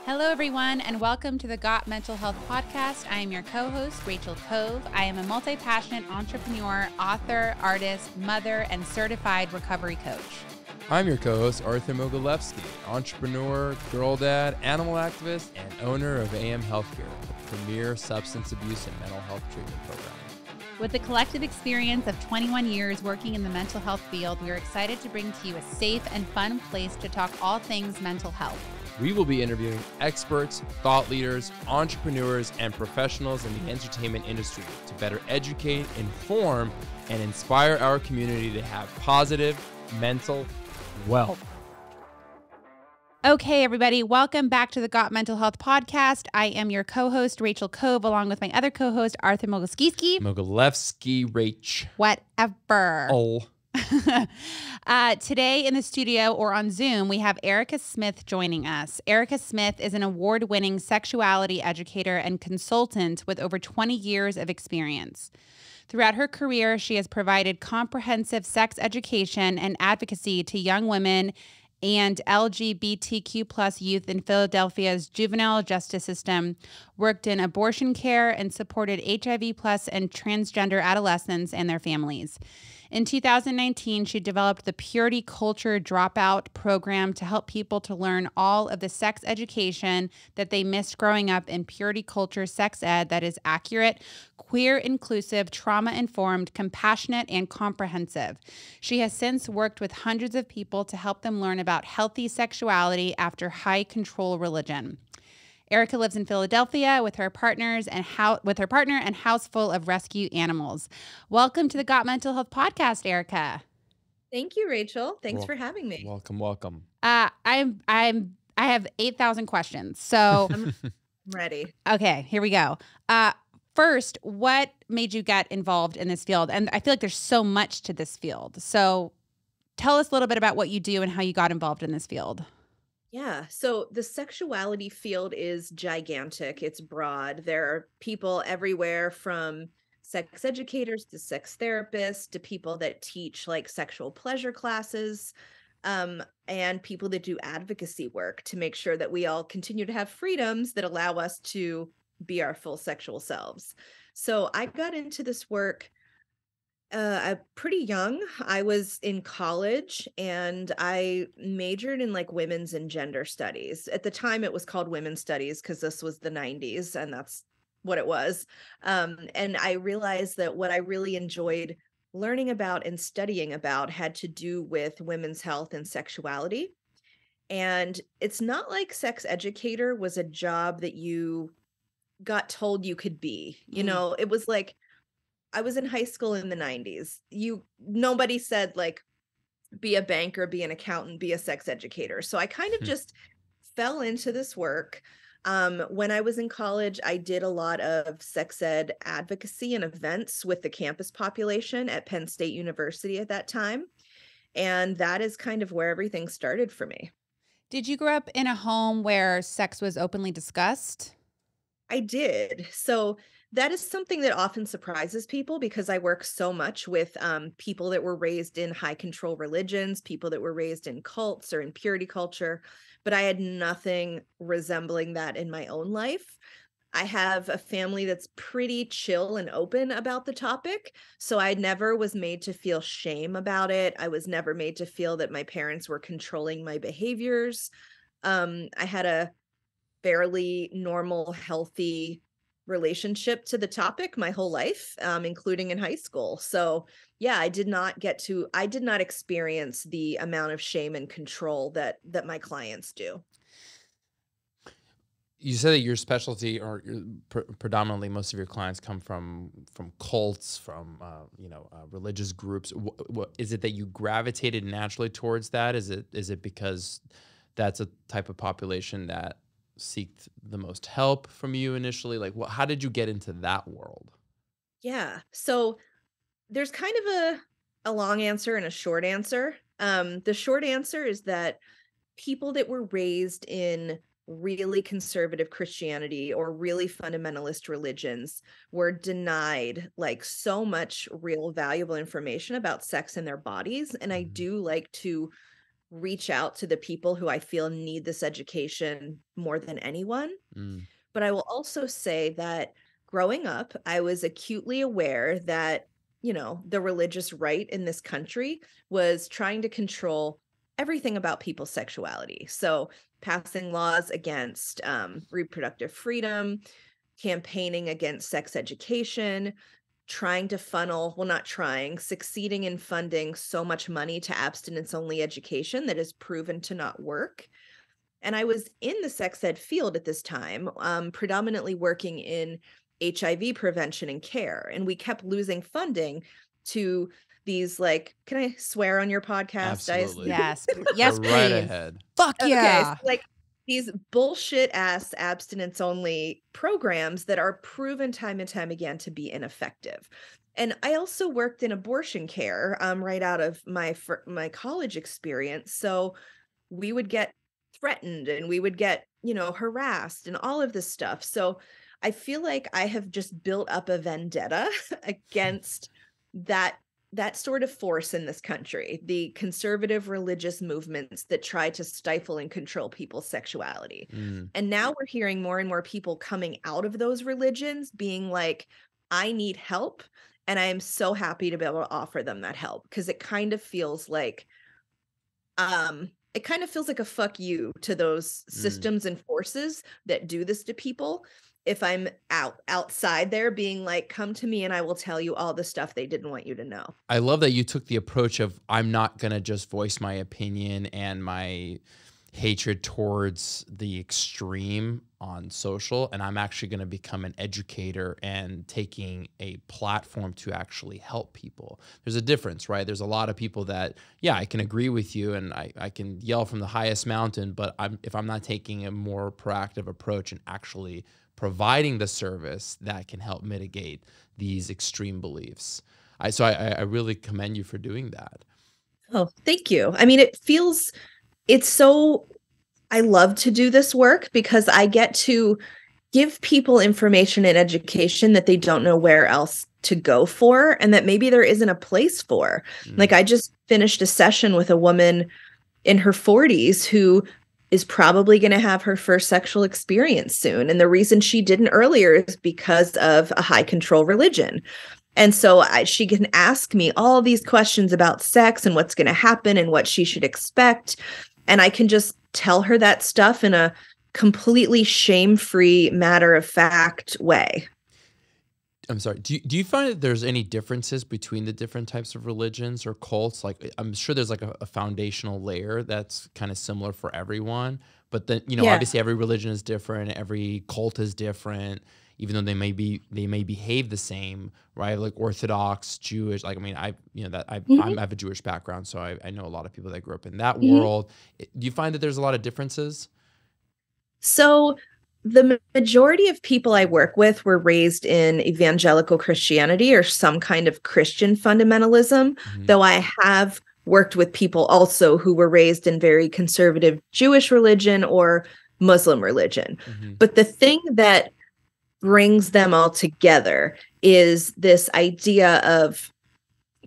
Hello, everyone, and welcome to the Got Mental Health Podcast. I am your co-host, Rachel Cove. I am a multi-passionate entrepreneur, author, artist, mother, and certified recovery coach. I'm your co-host, Arthur Mogilevsky, entrepreneur, girl dad, animal activist, and owner of AM Healthcare, a premier substance abuse and mental health treatment program. With the collective experience of 21 years working in the mental health field, we are excited to bring to you a safe and fun place to talk all things mental health. We will be interviewing experts, thought leaders, entrepreneurs, and professionals in the entertainment industry to better educate, inform, and inspire our community to have positive mental wealth. Okay, everybody, welcome back to the Got Mental Health Podcast. I am your co-host, Rachel Cove, along with my other co-host, Arthur Mogilevsky. Rach. Whatever. Oh. Today in the studio or on Zoom, we have Erica Smith joining us. Erica Smith is an award-winning sexuality educator and consultant with over 20 years of experience. Throughout her career, she has provided comprehensive sex education and advocacy to young women and LGBTQ plus youth in Philadelphia's juvenile justice system, worked in abortion care, and supported HIV plus and transgender adolescents and their families. In 2019, she developed the Purity Culture Dropout program to help people to learn all of the sex education that they missed growing up in purity culture sex ed that is accurate, queer inclusive, trauma-informed, compassionate, and comprehensive. She has since worked with hundreds of people to help them learn about healthy sexuality after high control religion. Erica lives in Philadelphia with her partner and house full of rescue animals. Welcome to the Got Mental Health Podcast, Erica. Thank you, Rachel. Thanks for having me. Welcome. I have 8,000 questions. So I'm ready. Okay, here we go. First, what made you get involved in this field? And I feel like there's so much to this field. So tell us a little bit about what you do and how you got involved in this field. Yeah. So the sexuality field is gigantic. It's broad. There are people everywhere from sex educators to sex therapists to people that teach like sexual pleasure classes, and people that do advocacy work to make sure that we all continue to have freedoms that allow us to be our full sexual selves. So I got into this work pretty young. I was in college and I majored in like women's and gender studies. At the time it was called women's studies because this was the 90s and that's what it was. And I realized that what I really enjoyed learning about and studying about had to do with women's health and sexuality. And it's not like sex educator was a job that you got told you could be. You know, it was like I was in high school in the 90s. Nobody said like, be a banker, be an accountant, be a sex educator. So I kind of just fell into this work. When I was in college, I did a lot of sex ed advocacy and events with the campus population at Penn State University at that time. And that is kind of where everything started for me. Did you grow up in a home where sex was openly discussed? I did. So that is something that often surprises people because I work so much with people that were raised in high control religions, people that were raised in cults or in purity culture, but I had nothing resembling that in my own life. I have a family that's pretty chill and open about the topic, so I never was made to feel shame about it. I was never made to feel that my parents were controlling my behaviors. I had a fairly normal, healthy relationship to the topic my whole life, including in high school. So yeah, I did not experience the amount of shame and control that my clients do. You said that your specialty or predominantly most of your clients come from cults, from religious groups. What is it that you gravitated naturally towards that? Is it because that's a type of population that seeked the most help from you initially? Like, how did you get into that world? Yeah. So there's kind of a long answer and a short answer. The short answer is that people that were raised in really conservative Christianity or really fundamentalist religions were denied like so much real valuable information about sex and their bodies. And I do like to reach out to the people who I feel need this education more than anyone. But I will also say that growing up, I was acutely aware that, you know, the religious right in this country was trying to control everything about people's sexuality. So passing laws against reproductive freedom, campaigning against sex education, trying to funnel, well, not trying, succeeding in funding so much money to abstinence only education that is proven to not work. And I was in the sex ed field at this time, predominantly working in HIV prevention and care. And we kept losing funding to these, like, can I swear on your podcast? Absolutely. Yes. Yes, Go right please. ahead. Fuck Okay, yeah. so like these bullshit ass abstinence only programs that are proven time and time again to be ineffective. And I also worked in abortion care right out of my college experience. So we would get threatened and we would get, you know, harassed and all of this stuff. So I feel like I have just built up a vendetta against that sort of force in this country, the conservative religious movements that try to stifle and control people's sexuality. And now we're hearing more and more people coming out of those religions being like, I need help. And I am so happy to be able to offer them that help, because it kind of feels like a fuck you to those systems and forces that do this to people. If I'm outside there being like, come to me and I will tell you all the stuff they didn't want you to know. I love that you took the approach of, I'm not going to just voice my opinion and my hatred towards the extreme on social, and I'm actually going to become an educator and taking a platform to actually help people. There's a difference, right? There's a lot of people that, yeah, I can agree with you and I can yell from the highest mountain, but if I'm not taking a more proactive approach and actually providing the service that can help mitigate these extreme beliefs. I really commend you for doing that. Oh, thank you. I mean, I love to do this work because I get to give people information and education that they don't know where else to go for, and that maybe there isn't a place for. Like, I just finished a session with a woman in her 40s who is probably going to have her first sexual experience soon. And the reason she didn't earlier is because of a high control religion. And so she can ask me all these questions about sex and what's going to happen and what she should expect. And I can just tell her that stuff in a completely shame-free, matter-of-fact way. I'm sorry. Do you find that there's any differences between the different types of religions or cults? Like, I'm sure there's like a foundational layer that's kind of similar for everyone, but then, you know, obviously every religion is different. Every cult is different, even though they may behave the same, right? Like Orthodox, Jewish, like, I mean, I have a Jewish background, so I know a lot of people that grew up in that world. Do you find that there's a lot of differences? So the majority of people I work with were raised in evangelical Christianity or some kind of Christian fundamentalism, though I have worked with people also who were raised in very conservative Jewish religion or Muslim religion. But the thing that brings them all together is this idea of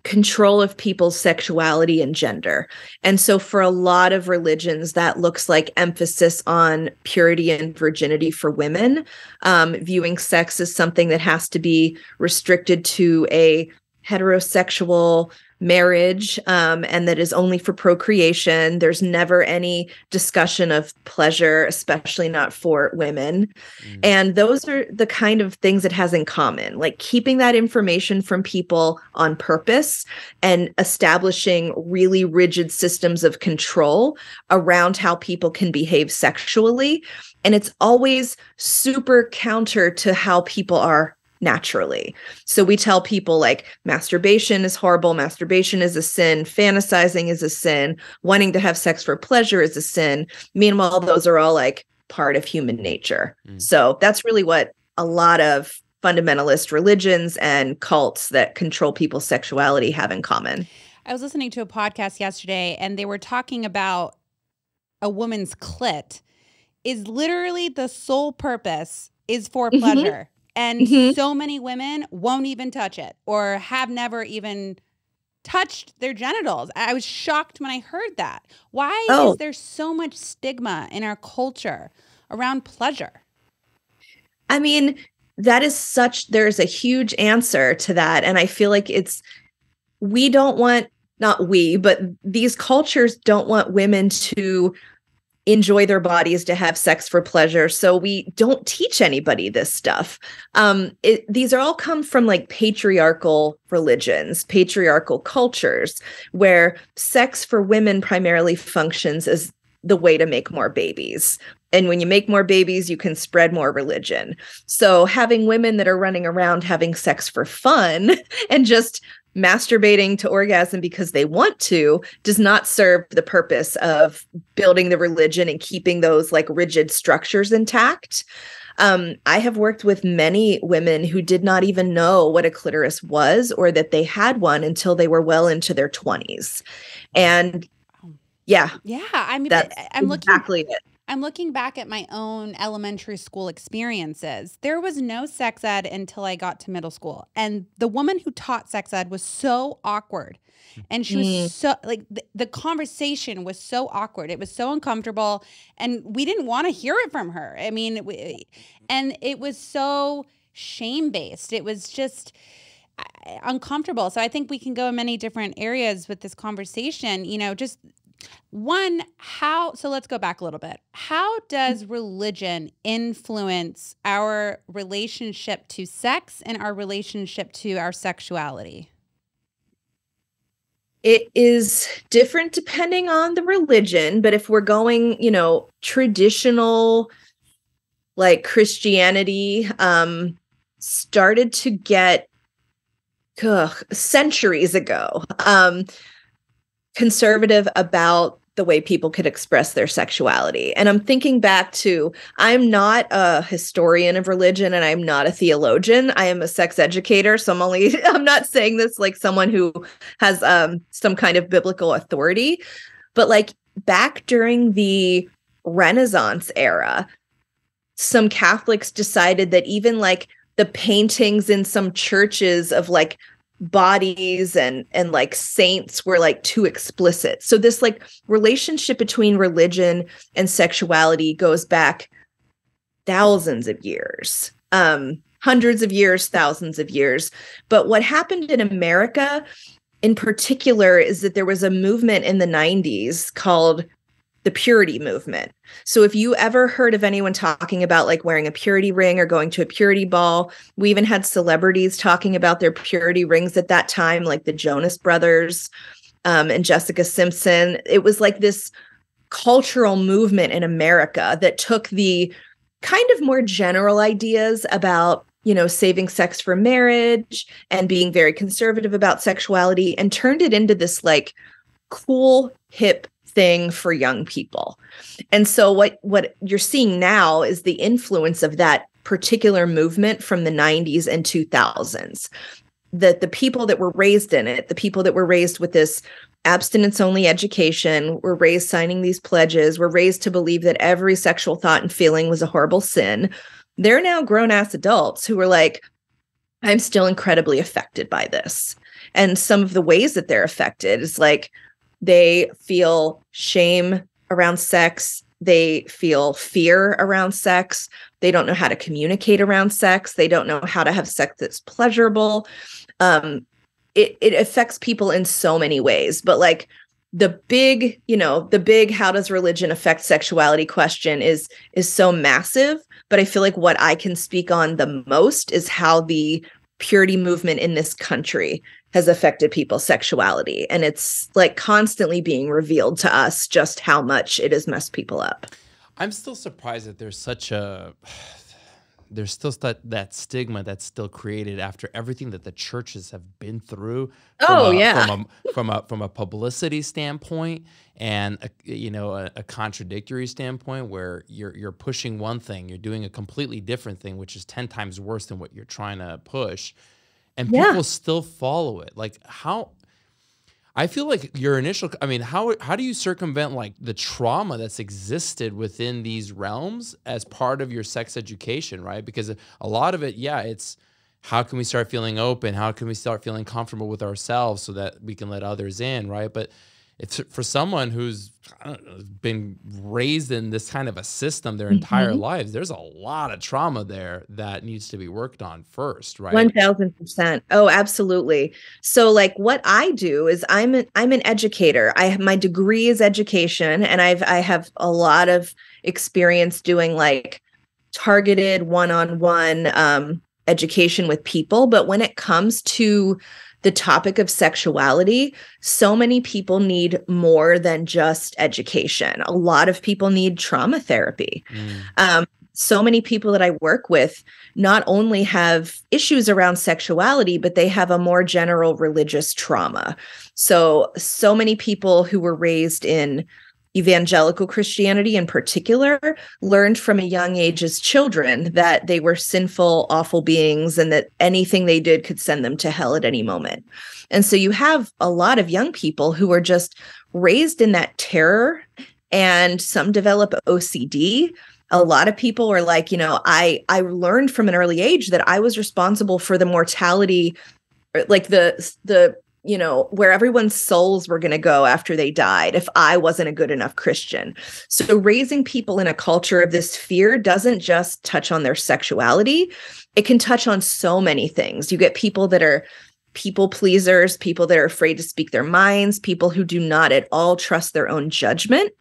control of people's sexuality and gender. And so for a lot of religions, that looks like emphasis on purity and virginity for women, viewing sex as something that has to be restricted to a heterosexual marriage, and that is only for procreation. There's never any discussion of pleasure, especially not for women. And those are the kind of things it has in common, like keeping that information from people on purpose and establishing really rigid systems of control around how people can behave sexually. And it's always super counter to how people are naturally. So we tell people like masturbation is horrible, masturbation is a sin, fantasizing is a sin, wanting to have sex for pleasure is a sin. Meanwhile, those are all like part of human nature. So that's really what a lot of fundamentalist religions and cults that control people's sexuality have in common. I was listening to a podcast yesterday and they were talking about a woman's clit is literally the sole purpose is for pleasure. And so many women won't even touch it or have never even touched their genitals. I was shocked when I heard that. Why Oh, is there so much stigma in our culture around pleasure? I mean, there's a huge answer to that. And I feel like we don't want, not we, but these cultures don't want women to enjoy their bodies, to have sex for pleasure. So we don't teach anybody this stuff. These are all come from like patriarchal religions, patriarchal cultures, where sex for women primarily functions as the way to make more babies. And when you make more babies, you can spread more religion. So having women that are running around having sex for fun and just masturbating to orgasm because they want to does not serve the purpose of building the religion and keeping those like rigid structures intact. I have worked with many women who did not even know what a clitoris was or that they had one until they were well into their 20s. And yeah, I mean, that's I'm exactly it. I'm looking back at my own elementary school experiences. There was no sex ed until I got to middle school. And the woman who taught sex ed was so awkward. And she was so like the conversation was so awkward. It was so uncomfortable. And we didn't want to hear it from her. I mean, and it was so shame based. It was just uncomfortable. So I think we can go in many different areas with this conversation, just so let's go back a little bit. How does religion influence our relationship to sex and our relationship to our sexuality? It is different depending on the religion, but if we're going, traditional like Christianity, started to get centuries ago, conservative about the way people could express their sexuality. And I'm thinking back to, I'm not a historian of religion and I'm not a theologian. I am a sex educator. So I'm not saying this like someone who has some kind of biblical authority, but like back during the Renaissance era, some Catholics decided that even like the paintings in some churches of like bodies and like saints were like too explicit. So this like relationship between religion and sexuality goes back thousands of years, hundreds of years, thousands of years. But what happened in America in particular is that there was a movement in the 90s called the purity movement. So if you ever heard of anyone talking about like wearing a purity ring or going to a purity ball, we even had celebrities talking about their purity rings at that time, like the Jonas Brothers and Jessica Simpson. It was like this cultural movement in America that took the kind of more general ideas about, saving sex for marriage and being very conservative about sexuality and turned it into this like cool, hip thing for young people. And so what you're seeing now is the influence of that particular movement from the 90s and 2000s. That the people that were raised in it, the people that were raised with this abstinence-only education, were raised signing these pledges, were raised to believe that every sexual thought and feeling was a horrible sin. They're now grown-ass adults who are like, I'm still incredibly affected by this. And some of the ways that they're affected is like, they feel shame around sex. They feel fear around sex. They don't know how to communicate around sex. They don't know how to have sex that's pleasurable. It affects people in so many ways. But like the big how does religion affect sexuality question is so massive. But I feel like what I can speak on the most is how the purity movement in this country has affected people's sexuality. And it's like constantly being revealed to us just how much it has messed people up. I'm still surprised that there's still that stigma that's still created after everything that the churches have been through. From a publicity standpoint and a contradictory standpoint, where you're pushing one thing, you're doing a completely different thing, which is 10 times worse than what you're trying to push. And people still follow it. Like I feel like how do you circumvent like the trauma that's existed within these realms as part of your sex education, right? Because a lot of it, how can we start feeling open? How can we start feeling comfortable with ourselves so that we can let others in, right? But it's for someone who's, I don't know, been raised in this kind of a system their entire lives, there's a lot of trauma there that needs to be worked on first, right? 1000%. Oh, absolutely. So like what I do is I'm an educator. My degree is education, and I have a lot of experience doing like targeted one-on-one education with people. But when it comes to the topic of sexuality, so many people need more than just education. A lot of people need trauma therapy. So many people that I work with not only have issues around sexuality, but they have a more general religious trauma. So many people who were raised in evangelical Christianity in particular learned from a young age as children that they were sinful, awful beings and that anything they did could send them to hell at any moment. And so you have a lot of young people who are just raised in that terror, and some develop OCD. A lot of people are like, I learned from an early age that I was responsible for the mortality, like the where everyone's souls were going to go after they died if I wasn't a good enough Christian. So raising people in a culture of this fear doesn't just touch on their sexuality. It can touch on so many things. You get people that are people pleasers, people that are afraid to speak their minds, people who do not at all trust their own judgment.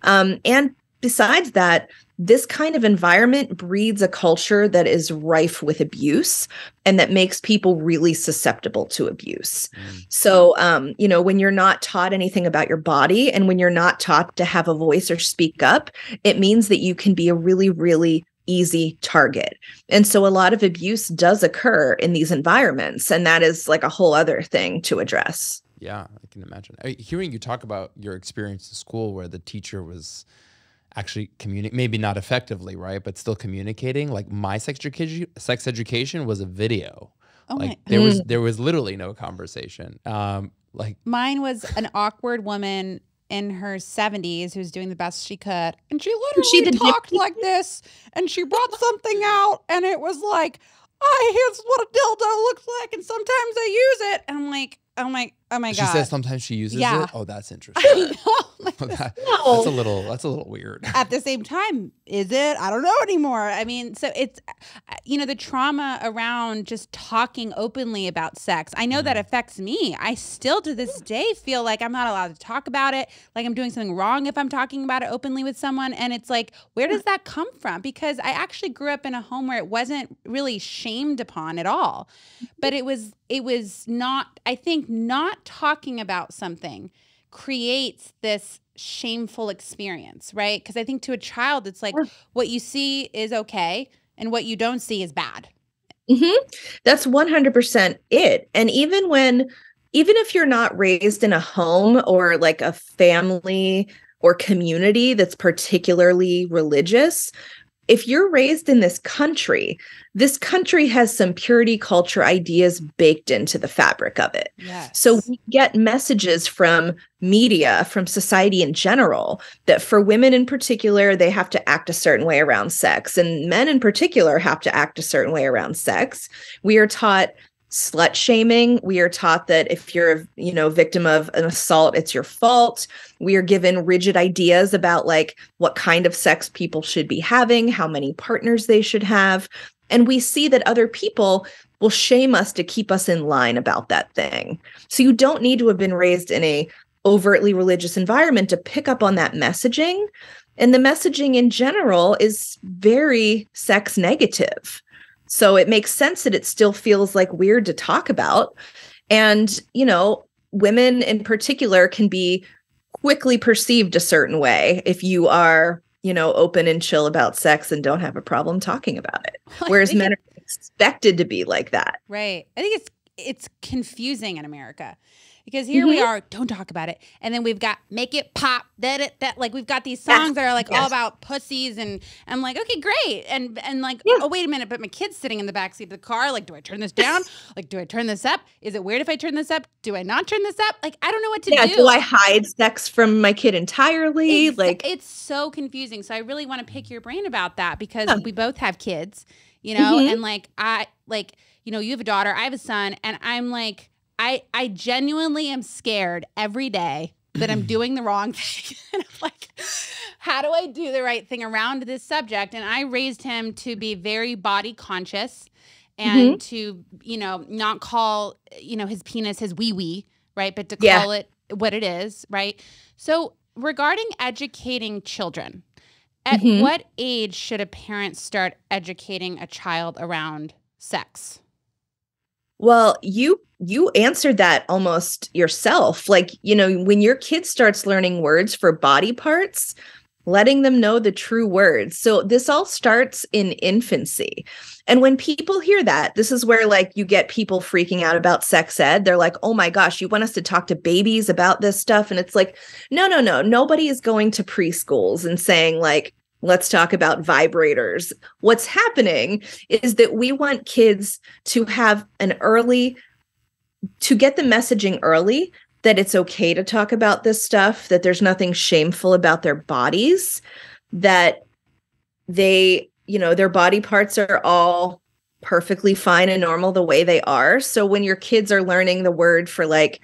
And besides that, this kind of environment breeds a culture that is rife with abuse and that makes people really susceptible to abuse. So, when you're not taught anything about your body and when you're not taught to have a voice or speak up, it means that you can be a really, really easy target. And so a lot of abuse does occur in these environments. And that is like a whole other thing to address. Yeah, I can imagine. Hearing you talk about your experience in school where the teacher was actually communicating, maybe not effectively, right, but still communicating. Like my sex education was a video. Oh like my. there was literally no conversation. Like mine was an awkward woman in her 70s who's doing the best she could, and she literally talked like this, and she brought something out, and it was like, here's what a dildo looks like, and sometimes I use it, and I'm like, oh my God. She says sometimes she uses it. Oh, that's interesting. I know. That's a little weird. At the same time, is it? I don't know anymore. I mean, so it's, the trauma around just talking openly about sex. I know that affects me. I still to this day feel like I'm not allowed to talk about it. Like I'm doing something wrong if I'm talking about it openly with someone. And it's like, where does that come from? Because I actually grew up in a home where it wasn't really shamed upon at all. But it was not, I think not talking about something creates this shameful experience, right? Because I think to a child, it's like what you see is okay and what you don't see is bad. That's 100% it. And even if you're not raised in a home or like a family or community that's particularly religious, if you're raised in this country has some purity culture ideas baked into the fabric of it. Yes. So we get messages from media, from society in general, that for women in particular, they have to act a certain way around sex, and men in particular have to act a certain way around sex. We are taught slut shaming. We are taught that if you're a victim of an assault, it's your fault. We are given rigid ideas about like what kind of sex people should be having, how many partners they should have. And we see that other people will shame us to keep us in line about that thing. So you don't need to have been raised in a overtly religious environment to pick up on that messaging. And the messaging in general is very sex negative. So it makes sense that it still feels like weird to talk about. And, women in particular can be quickly perceived a certain way if you are, open and chill about sex and don't have a problem talking about it. Whereas men are expected to be like that. Right. I think it's confusing in America Because here we are, don't talk about it. And then we've got make it pop, that like we've got these songs that are like all about pussies, and I'm like, okay, great. And like, oh, wait a minute, but my kid's sitting in the backseat of the car. Like, do I turn this down? Like, do I turn this up? Is it weird if I turn this up? Do I not turn this up? Like, I don't know what to do. Do I hide sex from my kid entirely? Like, it's so confusing. So I really want to pick your brain about that, because we both have kids, you know, and like, you know, you have a daughter, I have a son, and I'm like, I genuinely am scared every day that I'm doing the wrong thing. And I'm like, how do I do the right thing around this subject? And I raised him to be very body conscious and to, you know, not call, you know, his penis his wee-wee, right? But to call it what it is, right? So regarding educating children, at what age should a parent start educating a child around sex? Well, you answered that almost yourself. Like, you know, when your kid starts learning words for body parts, letting them know the true words. So this all starts in infancy. And when people hear that, this is where like you get people freaking out about sex ed. They're like, oh my gosh, you want us to talk to babies about this stuff? And it's like, no. Nobody is going to preschools and saying like, let's talk about vibrators. What's happening is that we want kids to have to get the messaging early that it's okay to talk about this stuff, that there's nothing shameful about their bodies, that they, you know, their body parts are all perfectly fine and normal the way they are. So when your kids are learning the word for like,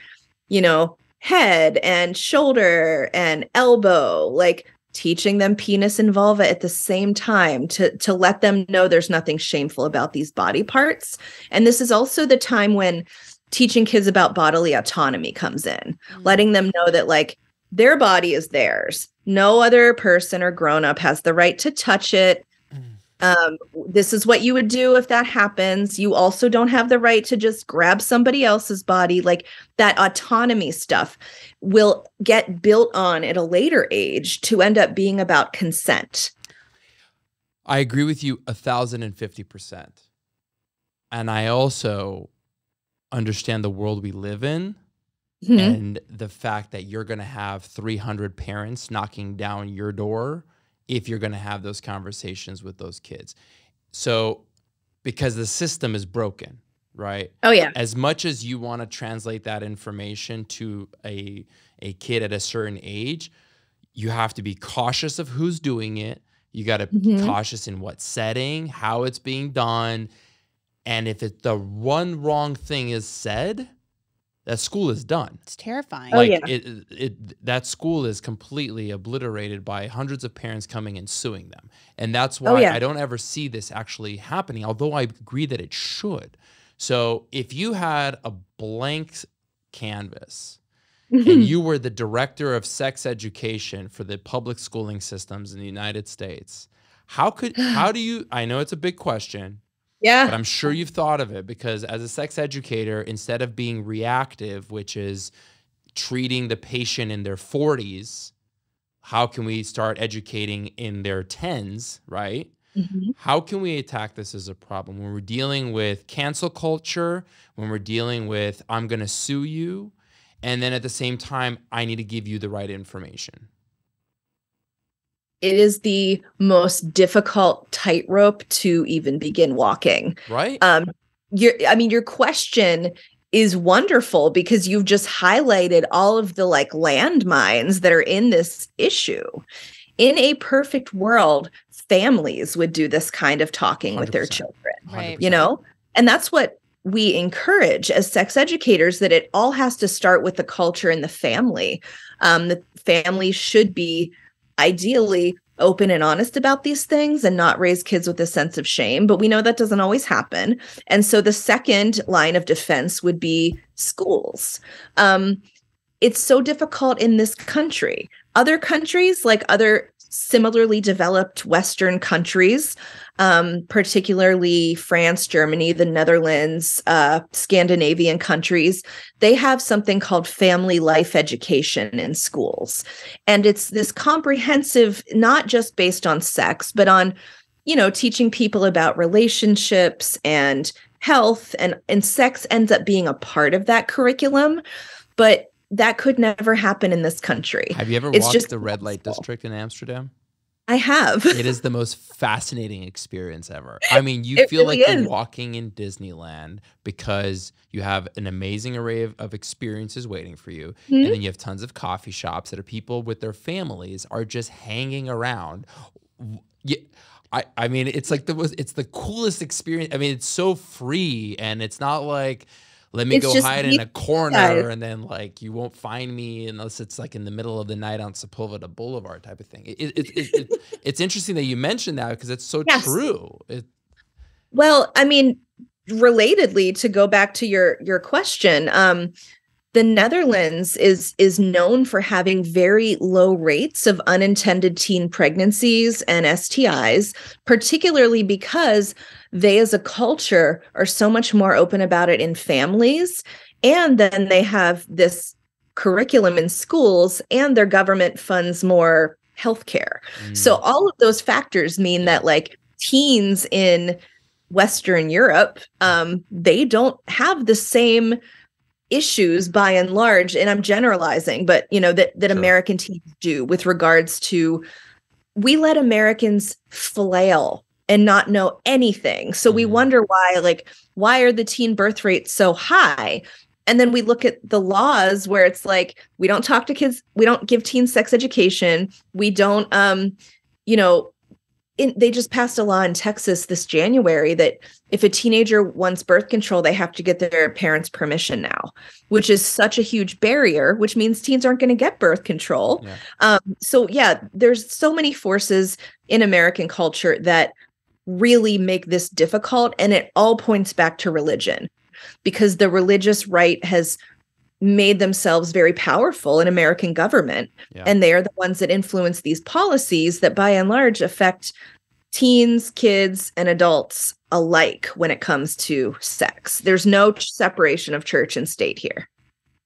you know, head and shoulder and elbow, like teaching them penis and vulva at the same time to let them know there's nothing shameful about these body parts. And this is also the time when teaching kids about bodily autonomy comes in, letting them know that like their body is theirs. No other person or grown-up has the right to touch it. This is what you would do if that happens. You also don't have the right to just grab somebody else's body. Like that autonomy stuff will get built on at a later age to end up being about consent. I agree with you 1,050%. And I also understand the world we live in and the fact that you're going to have 300 parents knocking down your door if you're going to have those conversations with those kids. So, because the system is broken, right? Oh, yeah. As much as you want to translate that information to a kid at a certain age, you have to be cautious of who's doing it. You got to be cautious in what setting, how it's being done. And if the one wrong thing is said, that school is done. It's terrifying. Like that school is completely obliterated by hundreds of parents coming and suing them. And that's why I don't ever see this actually happening, although I agree that it should. So if you had a blank canvas and you were the director of sex education for the public schooling systems in the United States, how do you, I know it's a big question, but I'm sure you've thought of it, because as a sex educator, instead of being reactive, which is treating the patient in their 40s, how can we start educating in their 10s, right? How can we attack this as a problem when we're dealing with cancel culture, when we're dealing with I'm going to sue you, and then at the same time, I need to give you the right information? It is the most difficult tightrope to even begin walking. Right. Your question is wonderful because you've just highlighted all of the like landmines that are in this issue. In a perfect world, families would do this kind of talking 100%. With their children, right? You know, and that's what we encourage as sex educators, that it all has to start with the culture and the family. The family should be ideally open and honest about these things and not raise kids with a sense of shame. But we know that doesn't always happen. And so the second line of defense would be schools. It's so difficult in this country. Other countries, like other similarly developed Western countries, particularly France, Germany, the Netherlands, Scandinavian countries, they have something called family life education in schools. And it's this comprehensive, not just based on sex, but on, you know, teaching people about relationships and health, and sex ends up being a part of that curriculum. but that could never happen in this country. Have you ever It's walked just the red light impossible. district in Amsterdam? I have. It is the most fascinating experience ever. I mean, you It feel really like is. you're walking in Disneyland because you have an amazing array of experiences waiting for you. Mhm. And then you have tons of coffee shops that are people with their families are just hanging around. Yeah, I mean, it's like it's the coolest experience. I mean, it's so free, and it's not like, let me It's go just hide in these a corner guys. and then like you won't find me unless it's like in the middle of the night on Sepulveda Boulevard type of thing. It's interesting that you mentioned that because it's so Yes. true. Well, I mean, relatedly, to go back to your question, the Netherlands is known for having very low rates of unintended teen pregnancies and STIs, particularly because they as a culture are so much more open about it in families. And then they have this curriculum in schools, and their government funds more healthcare. So all of those factors mean that like teens in Western Europe, they don't have the same issues by and large, and I'm generalizing, but that Sure. American teens do with regards to, we let Americans flail and not know anything. So we wonder why are the teen birth rates so high? And then we look at the laws where it's like, we don't talk to kids, we don't give teens sex education, we don't they just passed a law in Texas this January that if a teenager wants birth control, they have to get their parents' permission now, which is such a huge barrier, which means teens aren't going to get birth control. Yeah. There's so many forces in American culture that really make this difficult. And it all points back to religion, because the religious right has made themselves very powerful in American government. Yeah. And they are the ones that influence these policies that by and large affect teens, kids, and adults alike when it comes to sex. There's no separation of church and state here.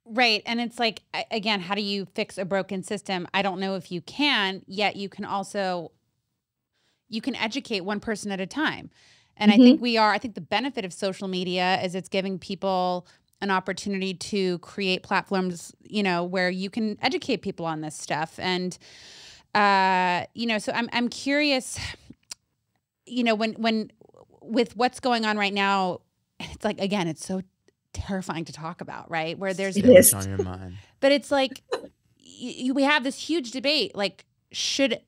Right. And it's like, again, how do you fix a broken system? I don't know if you can, yet you can educate one person at a time. And I think the benefit of social media is it's giving people an opportunity to create platforms, where you can educate people on this stuff. And, so I'm curious, when with what's going on right now, it's like, again, it's so terrifying to talk about, right? Where there's what's on your mind. But it's like, we have this huge debate, like, should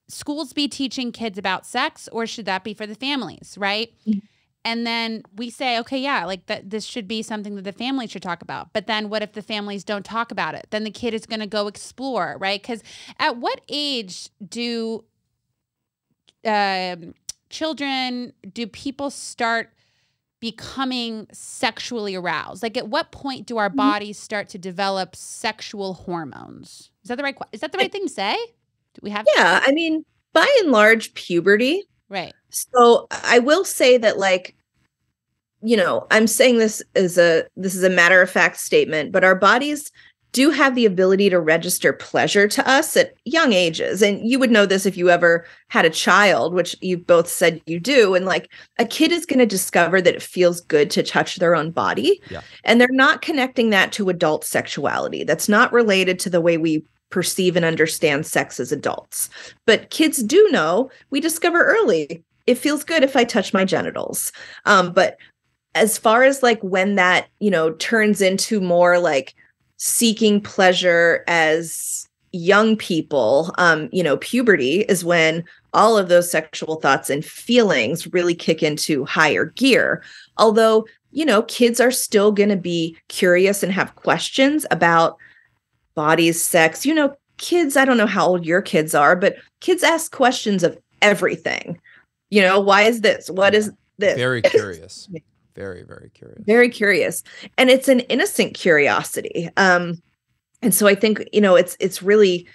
schools be teaching kids about sex, or should that be for the families, right? Mm-hmm. And then we say, okay, yeah, like this should be something that the family should talk about. But then what if the families don't talk about it? Then the kid is going to go explore, right? Because at what age do people start becoming sexually aroused? Like, at what point do our bodies start to develop sexual hormones? Is that the right thing to say? Do we have? Yeah, I mean, by and large, puberty. Right. So I will say that, I'm saying this is a matter of fact statement, but our bodies do have the ability to register pleasure to us at young ages. And you would know this if you ever had a child, which you both said you do. And a kid is going to discover that it feels good to touch their own body. Yeah. And they're not connecting that to adult sexuality. That's not related to the way we perceive and understand sex as adults. But kids do know, we discover early, it feels good if I touch my genitals. But as far as when that, turns into more seeking pleasure as young people, puberty is when all of those sexual thoughts and feelings really kick into higher gear. Although, kids are still going to be curious and have questions about bodies, sex. Kids, I don't know how old your kids are, but kids ask questions of everything. Why is this? What is this? Very curious. Very, very curious. Very curious. And it's an innocent curiosity. And so I think, it's really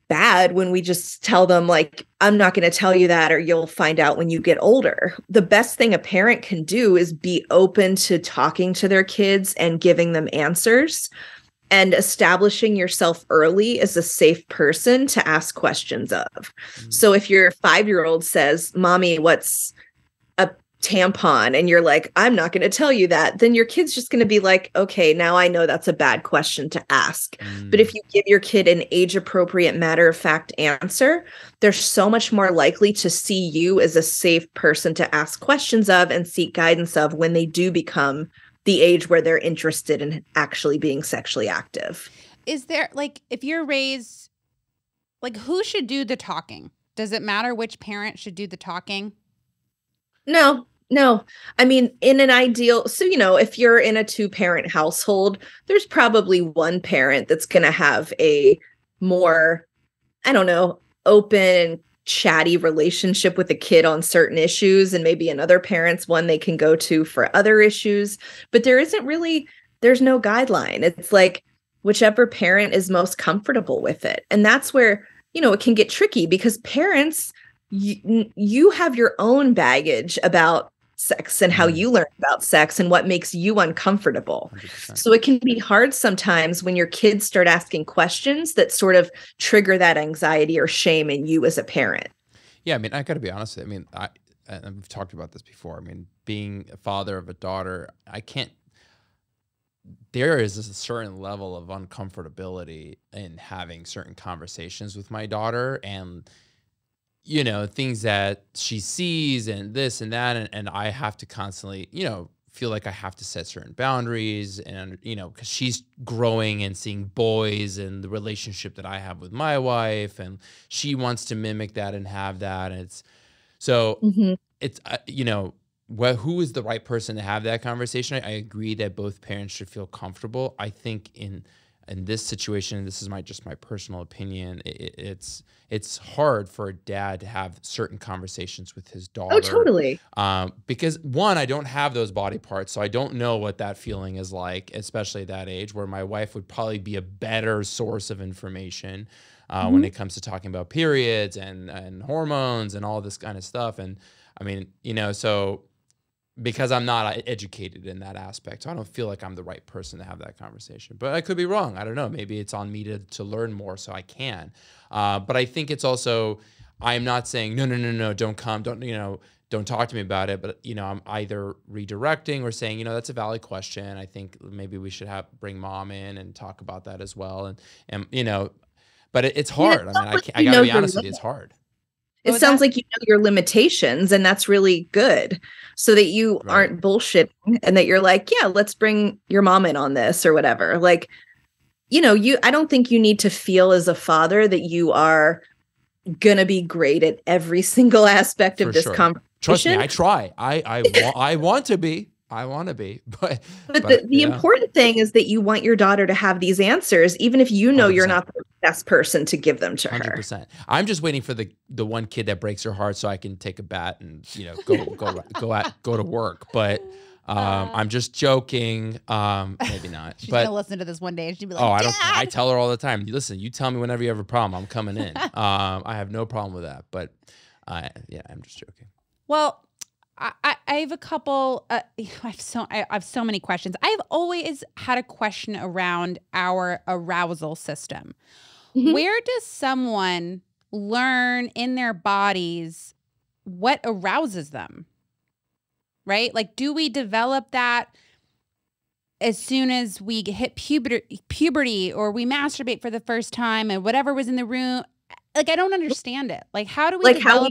bad when we just tell them I'm not going to tell you that, or you'll find out when you get older. The best thing a parent can do is be open to talking to their kids and giving them answers, and establishing yourself early as a safe person to ask questions of. So if your 5-year-old says, "Mommy, what's a tampon and you're like, I'm not going to tell you that, then your kid's just going to be like, okay, now I know that's a bad question to ask. But if you give your kid an age appropriate, matter of fact answer, they're so much more likely to see you as a safe person to ask questions of and seek guidance of when they do become the age where they're interested in actually being sexually active. Is there, like, if you're raised, like, who should do the talking? Does it matter which parent should do the talking? No. I mean, in an ideal, so, if you're in a 2-parent household, there's probably one parent that's going to have a more, I don't know, open, chatty relationship with the kid on certain issues, and maybe another parent's one they can go to for other issues. But there's no guideline. It's like whichever parent is most comfortable with it. And that's where, it can get tricky because parents, you have your own baggage about sex and how you learn about sex and what makes you uncomfortable. 100%. So it can be hard sometimes when your kids start asking questions that sort of trigger that anxiety or shame in you as a parent. Yeah, I mean, I got to be honest with you. I mean, and we've talked about this before. I mean, being a father of a daughter, there is a certain level of uncomfortability in having certain conversations with my daughter, and things that she sees and this and that. And I have to constantly, feel like I have to set certain boundaries and, because she's growing and seeing boys and the relationship that I have with my wife, and she wants to mimic that and have that. And it's so it's, who is the right person to have that conversation? I agree that both parents should feel comfortable. I think in this situation, this is just my personal opinion, it's hard for a dad to have certain conversations with his daughter. Oh, totally. Because one, I don't have those body parts, so I don't know what that feeling is like, especially at that age, where my wife would probably be a better source of information when it comes to talking about periods and hormones and all this kind of stuff. And I mean, so because I'm not educated in that aspect, so I don't feel like I'm the right person to have that conversation. But I could be wrong. I don't know. Maybe it's on me to learn more so I can. But I think it's also, I'm not saying, no, don't come, don't talk to me about it. But, I'm either redirecting or saying, that's a valid question. I think maybe we should bring mom in and talk about that as well. And but it's hard. I mean, I got to be honest with you, it's hard. It sounds like you know your limitations, and that's really good, so that you aren't bullshitting and that you're like, yeah, let's bring your mom in on this or whatever. Like, I don't think you need to feel as a father that you are going to be great at every single aspect of this conversation. Trust me, I try. I want to be. But the important thing is that you want your daughter to have these answers, even if you know 100%. You're not the best person to give them to 100%. her. I'm just waiting for the one kid that breaks her heart so I can take a bat and go to work. But I'm just joking. Maybe not. She's gonna listen to this one day and she'll be like, "Oh, I tell her all the time. Listen, you tell me whenever you have a problem. I'm coming in. I have no problem with that. But yeah, I'm just joking. Well, I have a couple. I have so many questions. I've always had a question around our arousal system. Where does someone learn in their bodies what arouses them? Right? Like, do we develop that as soon as we hit puberty, or we masturbate for the first time and whatever was in the room? Like, I don't understand it. Like, how do we develop how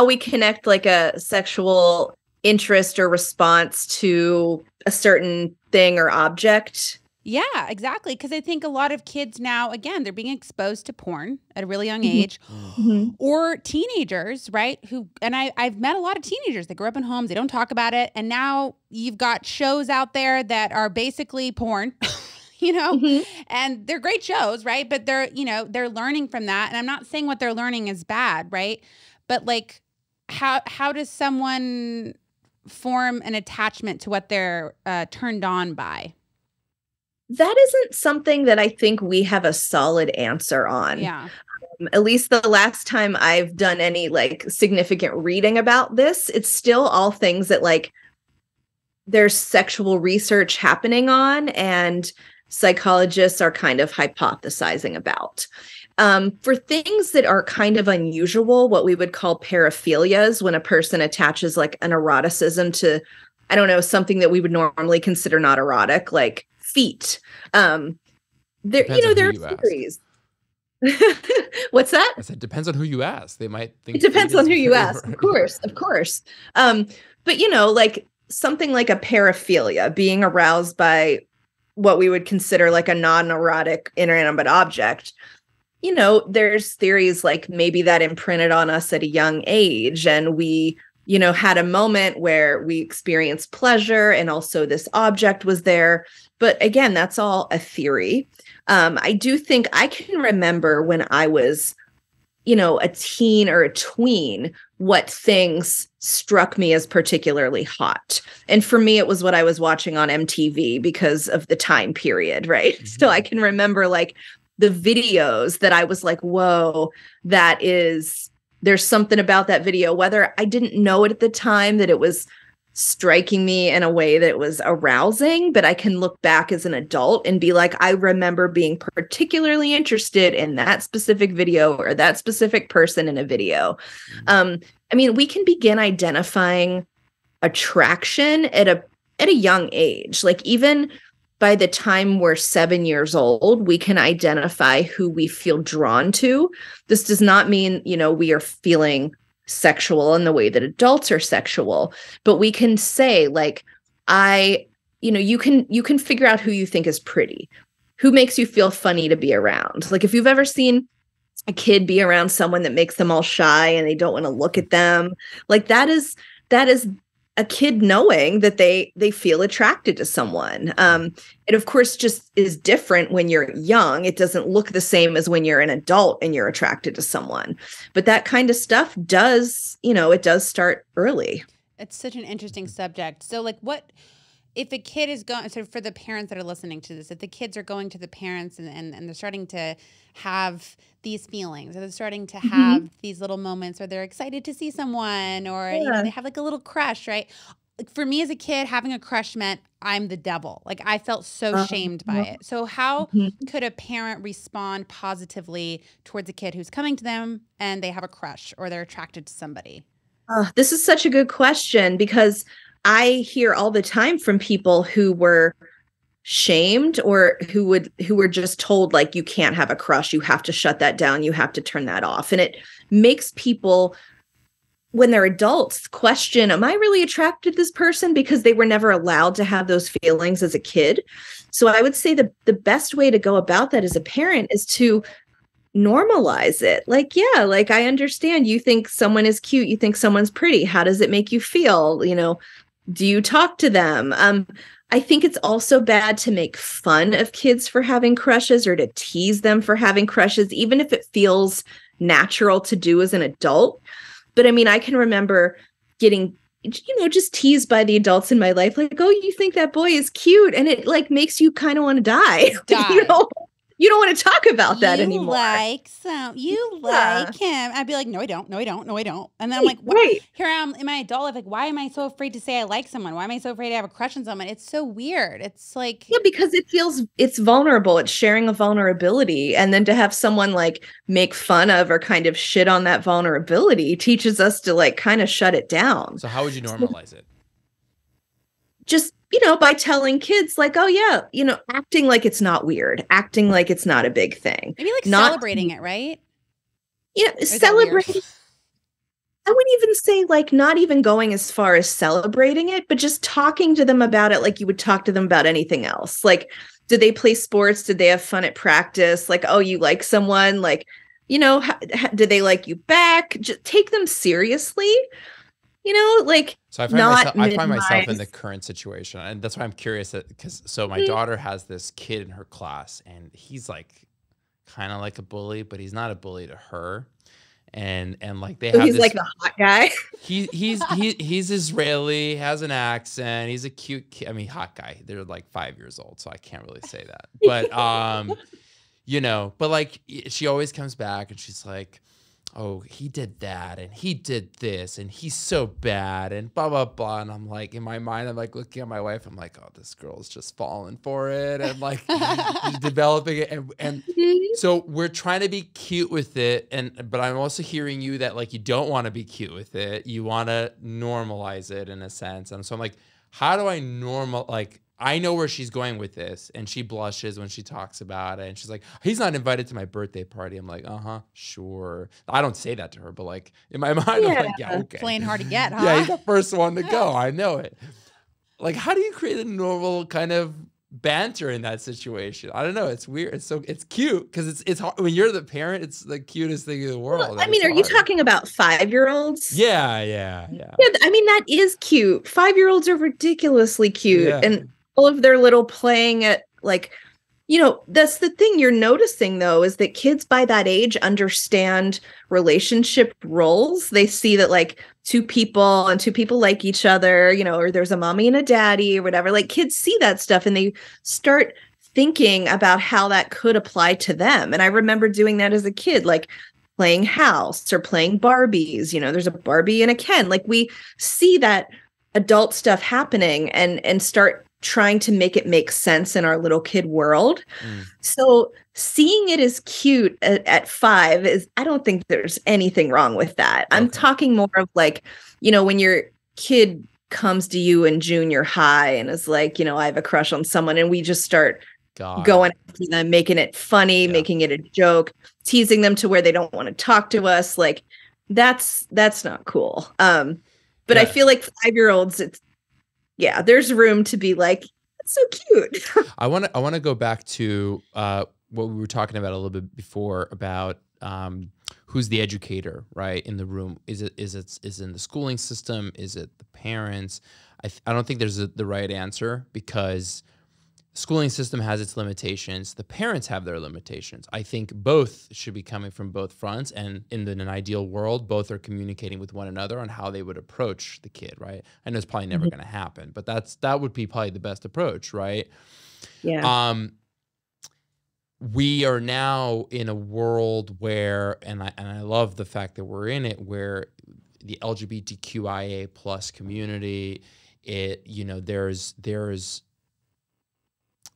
we connect like a sexual interest or response to a certain thing or object? Yeah, exactly. Because I think a lot of kids now, again, they're being exposed to porn at a really young age, or teenagers, right? I've met a lot of teenagers that grew up in homes, they don't talk about it. And now you've got shows out there that are basically porn, and they're great shows, right? But they're learning from that. And I'm not saying what they're learning is bad, right? But like, how does someone form an attachment to what they're turned on by? That isn't something that I think we have a solid answer on. Yeah. At least the last time I've done any like significant reading about this, it's still all things that like there's sexual research happening on and psychologists are kind of hypothesizing about. For things that are kind of unusual, what we would call paraphilias, when a person attaches like an eroticism to, I don't know, something that we would normally consider not erotic, like feet. There, Depends on who there you are ask. theories. What's that? I said, depends on who you ask. They might think It depends feet on is who you very ask, of right. course, of course. But like something like a paraphilia, being aroused by what we would consider like a non-erotic inanimate object. There's theories like maybe that imprinted on us at a young age, and we, had a moment where we experienced pleasure and also this object was there. But again, that's all a theory. I do think I can remember when I was, a teen or a tween, what things struck me as particularly hot. And for me, it was what I was watching on MTV because of the time period, right? Mm-hmm. So I can remember like the videos that I was like, whoa, there's something about that video, whether I didn't know it at the time that it was striking me in a way that was arousing, but I can look back as an adult and be like, I remember being particularly interested in that specific video or that specific person in a video. We can begin identifying attraction at a young age. Like even by the time we're 7 years old, we can identify who we feel drawn to. This does not mean, we are feeling sexual in the way that adults are sexual, but we can say like, you can figure out who you think is pretty, who makes you feel funny to be around. Like if you've ever seen a kid be around someone that makes them all shy and they don't want to look at them, like that is a kid knowing that they feel attracted to someone. It of course just is different when you're young. It doesn't look the same as when you're an adult and you're attracted to someone. But that kind of stuff does, it does start early. It's such an interesting subject. So like what if a kid is going, so for the parents that are listening to this, if the kids are going to the parents and they're starting to have these feelings, or they're starting to have these little moments where they're excited to see someone, or they have like a little crush, right? Like for me as a kid, having a crush meant I'm the devil. Like I felt so shamed by it. So how could a parent respond positively towards a kid who's coming to them and they have a crush or they're attracted to somebody? This is such a good question, because I hear all the time from people who were shamed or who were just told like, you can't have a crush, you have to shut that down, you have to turn that off. And it makes people, when they're adults, question, am I really attracted to this person? Because they were never allowed to have those feelings as a kid. So I would say the best way to go about that as a parent is to normalize it. Like, yeah, like I understand you think someone is cute, you think someone's pretty. How does it make you feel? Do you talk to them? I think it's also bad to make fun of kids for having crushes or to tease them for having crushes, even if it feels natural to do as an adult. But I can remember getting, just teased by the adults in my life, like, oh, you think that boy is cute. And it like makes you kind of want to die. You don't want to talk about that anymore. You like him. I'd be like, no, I don't. No, I don't. No, I don't. And then I'm like, right. Here I am in my adult life. Like, why am I so afraid to say I like someone? Why am I so afraid to have a crush on someone? It's so weird. It's like, yeah, because it's vulnerable. It's sharing a vulnerability. And then to have someone like make fun of or kind of shit on that vulnerability teaches us to like kind of shut it down. So how would you normalize it? Just, by telling kids like, oh yeah, acting like it's not weird, acting like it's not a big thing. Maybe like celebrating it, right? Yeah, celebrating. I wouldn't even say like not even going as far as celebrating it, but just talking to them about it like you would talk to them about anything else. Like, did they play sports? Did they have fun at practice? Like, oh, you like someone? Like, did they like you back? Just take them seriously. So I find myself in the current situation, and that's why I'm curious because my daughter has this kid in her class, and he's like kind of like a bully, but he's not a bully to her. And like he's like the hot guy. He's Israeli, has an accent. He's a cute kid. Hot guy. They're like 5 years old, so I can't really say that. But but like she always comes back and she's like, oh, he did that and he did this and he's so bad and blah, blah, blah. And I'm like, in my mind, I'm like looking at my wife. I'm like, oh, this girl's just falling for it. And like she's developing it. And so we're trying to be cute with it. But I'm also hearing you that like, you don't want to be cute with it. You want to normalize it in a sense. And so I'm like, how do I I know where she's going with this, and she blushes when she talks about it. And she's like, he's not invited to my birthday party. I'm like, sure. I don't say that to her, but like in my mind, I'm like, yeah, okay. Playing hard to get, huh? Yeah, he's the first one to go. I know it. Like, how do you create a normal kind of banter in that situation? I don't know. It's weird. It's cute because it's hard. When you're the parent, it's the cutest thing in the world. Well, I mean, are you talking about 5-year-olds? Yeah. I mean, that is cute. 5-year-olds are ridiculously cute. Yeah. And all of their little playing at like, that's the thing you're noticing though, is that kids by that age understand relationship roles. They see that like two people like each other, or there's a mommy and a daddy or whatever. Like kids see that stuff and they start thinking about how that could apply to them. And I remember doing that as a kid, like playing house or playing Barbies. There's a Barbie and a Ken. Like we see that adult stuff happening and start trying to make it make sense in our little kid world. So seeing it as cute at 5 I don't think there's anything wrong with that. I'm talking more of like, when your kid comes to you in junior high and is like, I have a crush on someone, and we just start going after them, making it funny, making it a joke, teasing them to where they don't want to talk to us. Like that's not cool. But I feel like 5-year-olds, there's room to be like, that's so cute. I want to go back to what we were talking about a little bit before about who's the educator, right, in the room. Is it in the schooling system? Is it the parents? I don't think there's the right answer, because schooling system has its limitations. The parents have their limitations. I think both should be coming from both fronts. And in an ideal world, both are communicating with one another on how they would approach the kid, right? I know it's probably never going to happen, but that would be probably the best approach, right? Yeah. We are now in a world where, and I love the fact that we're in it, where the LGBTQIA plus community,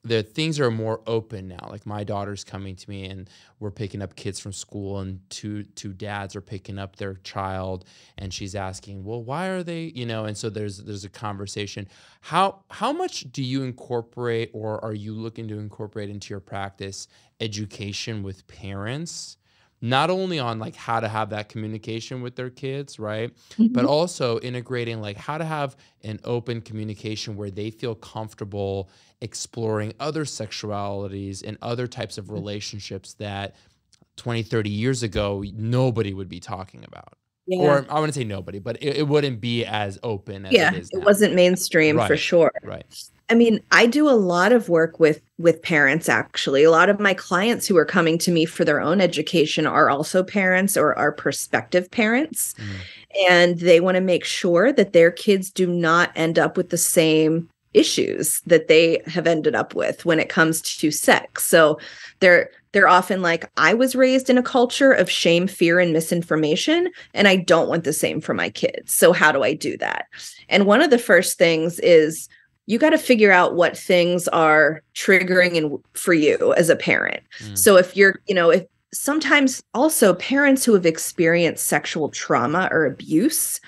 the things are more open now. Like my daughter's coming to me and we're picking up kids from school, and two dads are picking up their child, and she's asking, well, why are they, and so there's a conversation. How much do you incorporate, or are you looking to incorporate into your practice, education with parents? Not only on like how to have that communication with their kids, right? But also integrating like how to have an open communication where they feel comfortable exploring other sexualities and other types of relationships that 20, 30 years ago, nobody would be talking about. Yeah. Or I wouldn't say nobody, but it wouldn't be as open as it is now. It wasn't mainstream for sure. Right. I mean, I do a lot of work with parents, actually. A lot of my clients who are coming to me for their own education are also parents or are prospective parents. And they want to make sure that their kids do not end up with the same issues that they have ended up with when it comes to sex. So they're often like, I was raised in a culture of shame, fear, and misinformation, and I don't want the same for my kids. So how do I do that? And one of the first things is, you got to figure out what things are triggering for you as a parent. So if if sometimes also parents who have experienced sexual trauma or abuse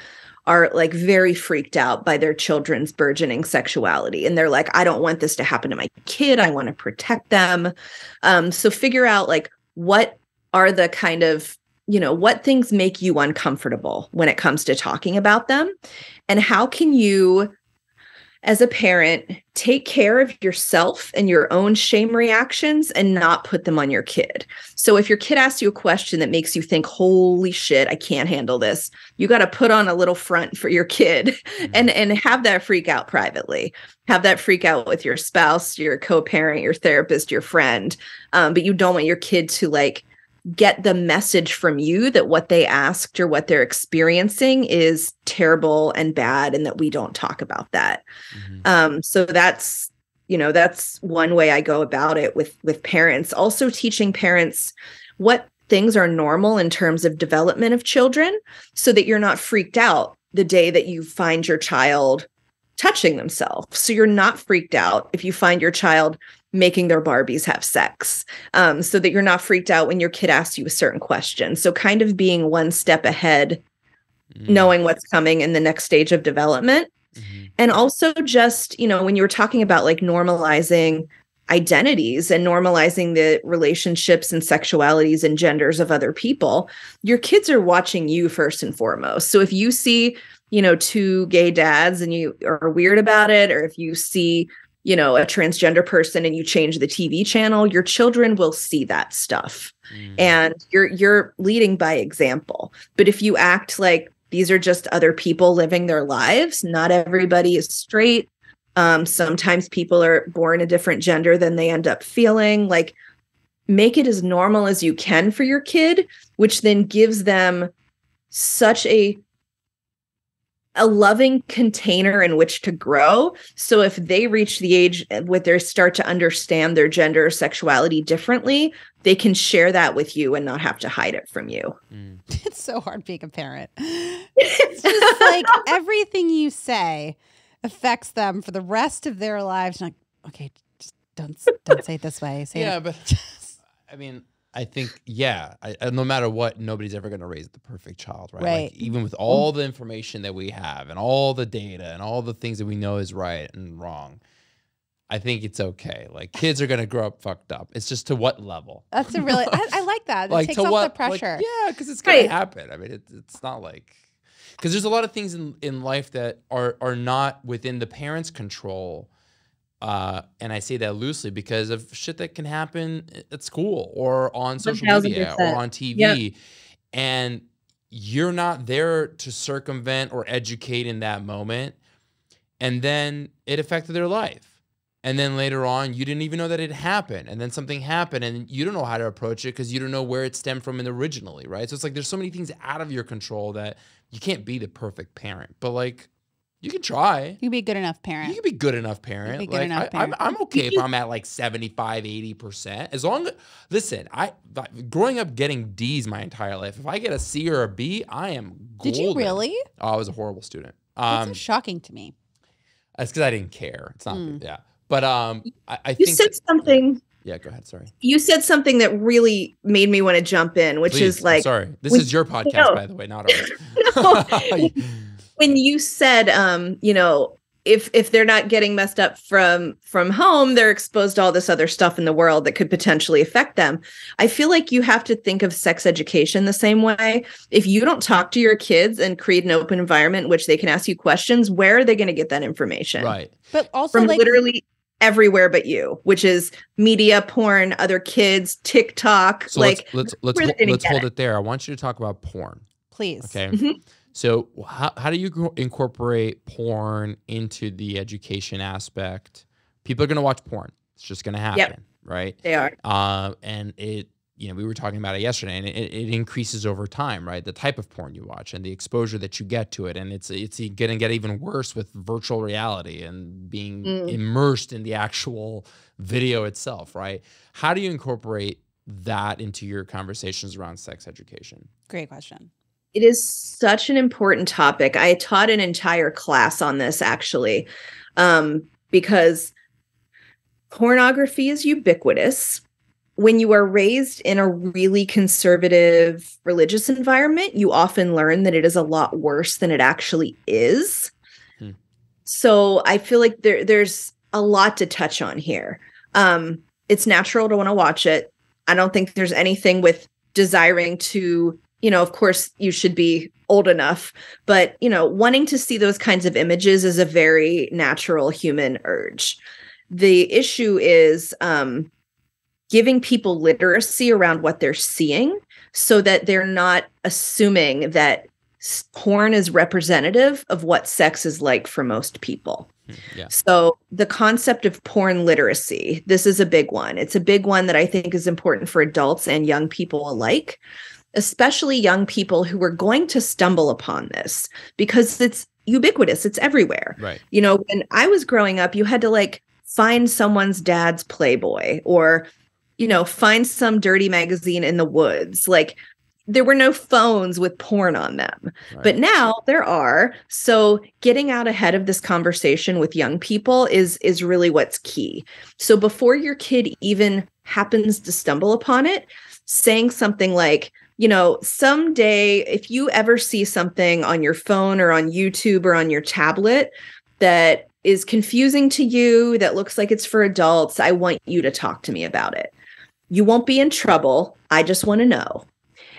are like very freaked out by their children's burgeoning sexuality. And they're like, I don't want this to happen to my kid. I want to protect them. So figure out like, what are the kind of, what things make you uncomfortable when it comes to talking about them? And how can you, as a parent, take care of yourself and your own shame reactions and not put them on your kid? So if your kid asks you a question that makes you think, holy shit, I can't handle this, you got to put on a little front for your kid and have that freak out privately. Have that freak out with your spouse, your co-parent, your therapist, your friend. But you don't want your kid to like get the message from you that what they asked or what they're experiencing is terrible and bad, and that we don't talk about that. So that's one way I go about it with parents. Also teaching parents what things are normal in terms of development of children, so that you're not freaked out the day that you find your child touching themselves. So you're not freaked out if you find your child making their Barbies have sex, so that you're not freaked out when your kid asks you a certain question. So kind of being one step ahead, knowing what's coming in the next stage of development. And also just, when you were talking about like normalizing identities and normalizing the relationships and sexualities and genders of other people, your kids are watching you first and foremost. So if you see, two gay dads and you are weird about it, or if you see, a transgender person and you change the TV channel, your children will see that stuff. And you're leading by example. But if you act like these are just other people living their lives, not everybody is straight. Sometimes people are born a different gender than they end up feeling. Like, make it as normal as you can for your kid, which then gives them such a loving container in which to grow. So if they reach the age where they start to understand their gender or sexuality differently, they can share that with you and not have to hide it from you. It's so hard being a parent. It's just like everything you say affects them for the rest of their lives. Like, okay, just don't say it this way. Say it. But I mean, I think, no matter what, nobody's ever going to raise the perfect child, right? Right. Like, even with all the information that we have and all the data and all the things that we know is right and wrong, I think it's okay. Like, kids are going to grow up fucked up. It's just to what level? That's a really, I like that. It Like, takes to off what, the pressure. Like, yeah, because it's going to happen. I mean, it's not like, because there's a lot of things in life that are not within the parents' control. And I say that loosely because of shit that can happen at school or on social media or on TV. Yep. And you're not there to circumvent or educate in that moment. And then it affected their life. And then later on, you didn't even know that it happened. And then something happened and you don't know how to approach it because you don't know where it stemmed from originally, right? So it's like there's so many things out of your control that you can't be the perfect parent. But like, you can try. You can be a good enough parent. You can be good enough parent. You can be good enough parent. I'm okay if I'm at like 75, 80%. As long as, listen, growing up getting D's my entire life, if I get a C or a B, I am golden. Did you really? Oh, I was a horrible student. That's so shocking to me. It's because I didn't care. It's not, yeah. But I You think said something. Yeah, go ahead. Sorry. You said something that really made me want to jump in, which Please, is like, sorry. This is your podcast, by the way, not ours. When you said, if they're not getting messed up from home, they're exposed to all this other stuff in the world that could potentially affect them. I feel like you have to think of sex education the same way. If you don't talk to your kids and create an open environment in which they can ask you questions, where are they going to get that information? Right. But also from like, literally everywhere but you, which is media, porn, other kids, TikTok. So like, let's hold it there. I want you to talk about porn. please. Okay. Mm-hmm. So how do you incorporate porn into the education aspect? People are going to watch porn. It's just going to happen, right? They are. And it, we were talking about it yesterday, and it increases over time, right? The type of porn you watch and the exposure that you get to it. And it's going to get even worse with virtual reality and being immersed in the actual video itself, right? How do you incorporate that into your conversations around sex education? Great question. It is such an important topic. I taught an entire class on this, actually, because pornography is ubiquitous. When you are raised in a really conservative religious environment, you often learn that it is a lot worse than it actually is. So I feel like there's a lot to touch on here. It's natural to want to watch it. I don't think there's anything with desiring to, of course you should be old enough, but, wanting to see those kinds of images is a very natural human urge. The issue is giving people literacy around what they're seeing so that they're not assuming that porn is representative of what sex is like for most people. Yeah. So the concept of porn literacy, this is a big one. It's a big one that I think is important for adults and young people alike, especially young people who are going to stumble upon this because it's ubiquitous. It's everywhere. Right. When I was growing up, you had to find someone's dad's Playboy or, find some dirty magazine in the woods. Like, there were no phones with porn on them, but now there are. So getting out ahead of this conversation with young people is really what's key. So before your kid even happens to stumble upon it, saying something like, someday if you ever see something on your phone or on YouTube or on your tablet that is confusing to you, that looks like it's for adults, I want you to talk to me about it. You won't be in trouble. I just want to know.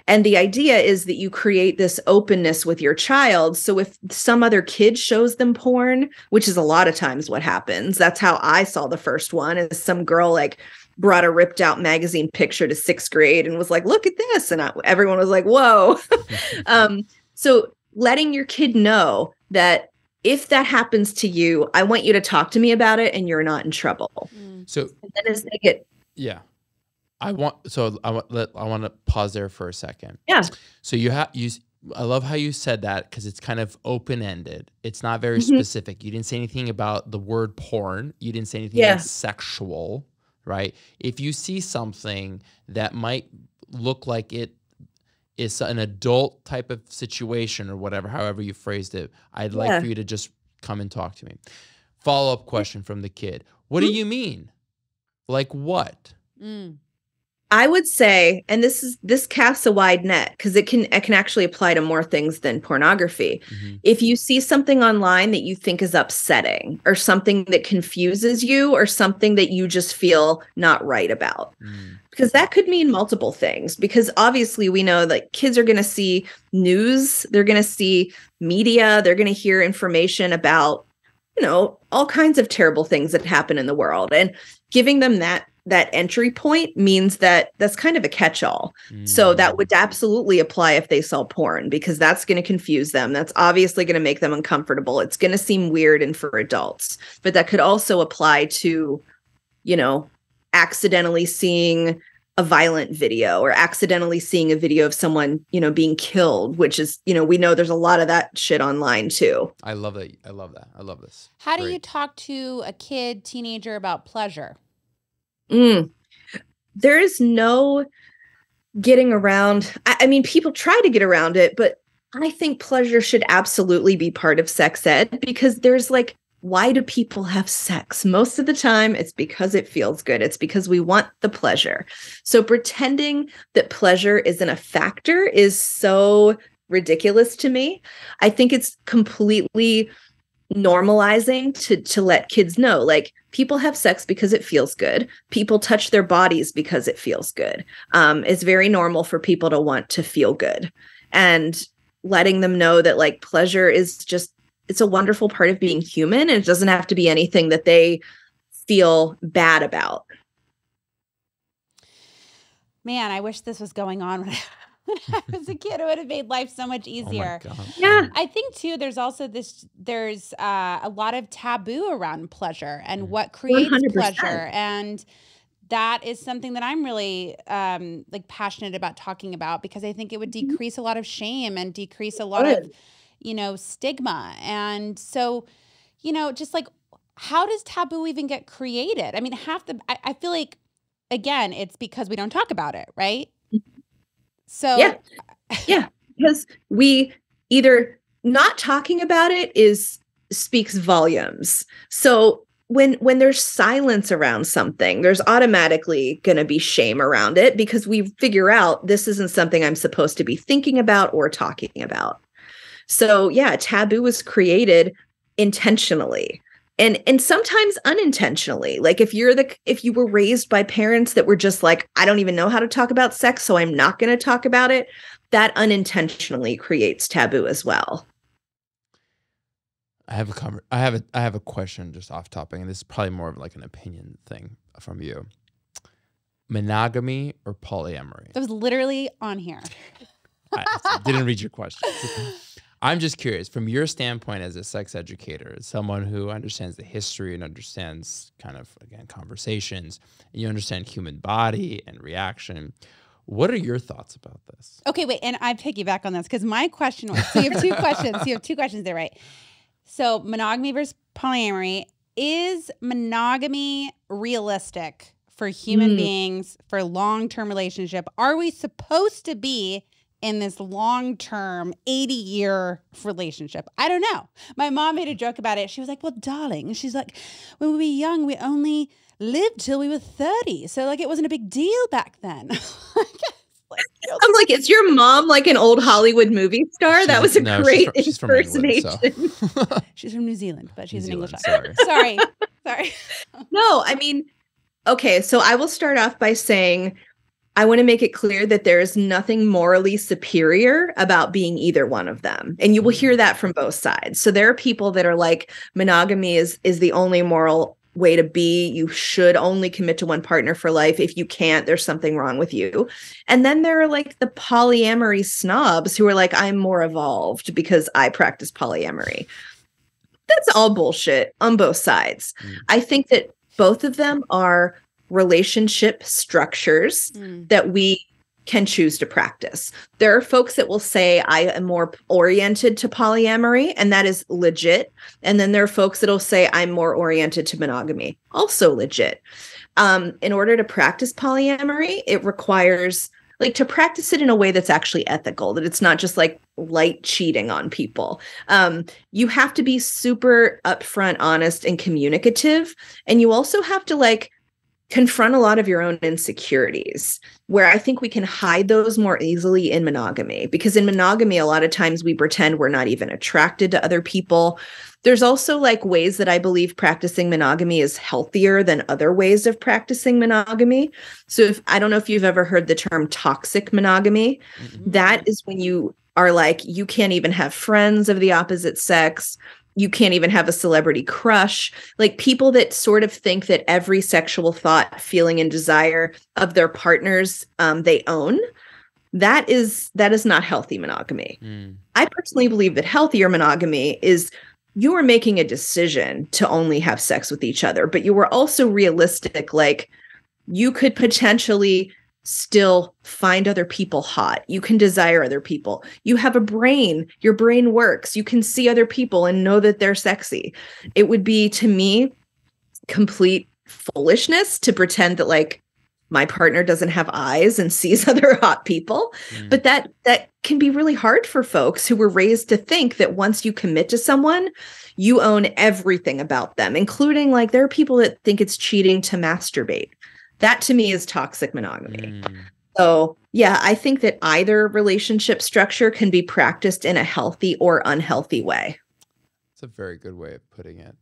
And the idea is that you create this openness with your child. So if some other kid shows them porn, which is a lot of times what happens, that's how I saw the first one, is some girl like brought a ripped out magazine picture to 6th grade and was like, look at this. And everyone was like, whoa. So letting your kid know that if that happens to you, I want you to talk to me about it and you're not in trouble. So and then as they get, I want to pause there for a second. Yeah. So I love how you said that, because it's kind of open-ended. It's not very specific. You didn't say anything about the word porn. You didn't say anything about sexual, right? If you see something that might look like it is an adult type of situation or whatever, however you phrased it, I'd like for you to just come and talk to me. Follow-up question from the kid. What do you mean? Like what? I would say, and this casts a wide net, because it can actually apply to more things than pornography. If you see something online that you think is upsetting, or something that confuses you, or something that you just feel not right about, because that could mean multiple things. Because obviously we know that kids are going to see news, they're going to see media, they're going to hear information about, all kinds of terrible things that happen in the world, and giving them that entry point means that that's kind of a catch-all. So that would absolutely apply if they saw porn, because that's going to confuse them. That's obviously going to make them uncomfortable. It's going to seem weird and for adults, but that could also apply to, accidentally seeing a violent video, or accidentally seeing a video of someone, being killed, which is, we know there's a lot of that shit online too. I love that. I love that. I love this. How do you talk to a kid, teenager about pleasure? There is no getting around. I mean, people try to get around it, but I think pleasure should absolutely be part of sex ed, because there's like, why do people have sex? Most of the time, it's because it feels good. It's because we want the pleasure. So pretending that pleasure isn't a factor is so ridiculous to me. I think it's completely normalizing to let kids know, like, people have sex because it feels good. People touch their bodies because it feels good. It's very normal for people to want to feel good, and letting them know that like pleasure is just, it's a wonderful part of being human, and it doesn't have to be anything that they feel bad about. Man, I wish this was going on when I was a kid. It would have made life so much easier. Oh my God. Yeah. I think too, there's also there's a lot of taboo around pleasure and what creates 100%. pleasure. And that is something that I'm really like passionate about talking about, because I think it would decrease a lot of shame and decrease a lot of, stigma. And so, just like, how does taboo even get created? I mean, I feel like, again, it's because we don't talk about it, right? So yeah, because we either not talking about it speaks volumes. So when there's silence around something, there's automatically going to be shame around it, because we figure out this isn't something I'm supposed to be thinking about or talking about. So yeah, taboo was created intentionally. And sometimes unintentionally. Like if you were raised by parents that were just like, I don't even know how to talk about sex, so I'm not going to talk about it, that unintentionally creates taboo as well. I have a question just off topic, and this is probably more of like an opinion thing from you. Monogamy or polyamory? That was literally on here. I didn't read your question. I'm just curious, from your standpoint as a sex educator, as someone who understands the history and understands kind of, again, conversations, and you understand human body and reaction, what are your thoughts about this? Okay, wait, and I piggyback on this, because my question was, so you have two questions. You have two questions there, right? So monogamy versus polyamory. Is monogamy realistic for human beings for long-term relationship? Are we supposed to be in this long-term 80-year relationship? I don't know. My mom made a joke about it. She was like, well, darling, she's like, when we were young, we only lived till we were 30. So like, it wasn't a big deal back then. I'm like, is your mom like an old Hollywood movie star? That was a great impersonation. England, so. She's from New Zealand, but she's an English actor. Sorry. No, I mean, okay, so I will start off by saying I want to make it clear that there is nothing morally superior about being either one of them. And you will hear that from both sides. So there are people that are like, monogamy is the only moral way to be. You should only commit to one partner for life. If you can't, there's something wrong with you. And then there are like the polyamory snobs who are like, I'm more evolved because I practice polyamory. That's all bullshit on both sides. I think that both of them are relationship structures that we can choose to practice. There are folks that will say, I am more oriented to polyamory, and that is legit. And then there are folks that'll say, I'm more oriented to monogamy, also legit. In order to practice polyamory, it requires like to practice it in a way that's actually ethical, that it's not just like light cheating on people. You have to be super upfront, honest, and communicative. And you also have to like confront a lot of your own insecurities, where I think we can hide those more easily in monogamy, because in monogamy, a lot of times we pretend we're not even attracted to other people. There's also like ways that I believe practicing monogamy is healthier than other ways of practicing monogamy. So I don't know if you've ever heard the term toxic monogamy. That is when you are like, you can't even have friends of the opposite sex. You can't even have a celebrity crush. Like people that sort of think that every sexual thought, feeling, and desire of their partners they own. That is not healthy monogamy. I personally believe that healthier monogamy is you are making a decision to only have sex with each other, but you were also realistic. Like you could potentially still find other people hot. You can desire other people. You have a brain. Your brain works. You can see other people and know that they're sexy. It would be, to me, complete foolishness to pretend that like my partner doesn't have eyes and sees other hot people. But that can be really hard for folks who were raised to think that once you commit to someone, you own everything about them, including like there are people that think it's cheating to masturbate. That to me is toxic monogamy. So yeah, I think that either relationship structure can be practiced in a healthy or unhealthy way. It's a very good way of putting it.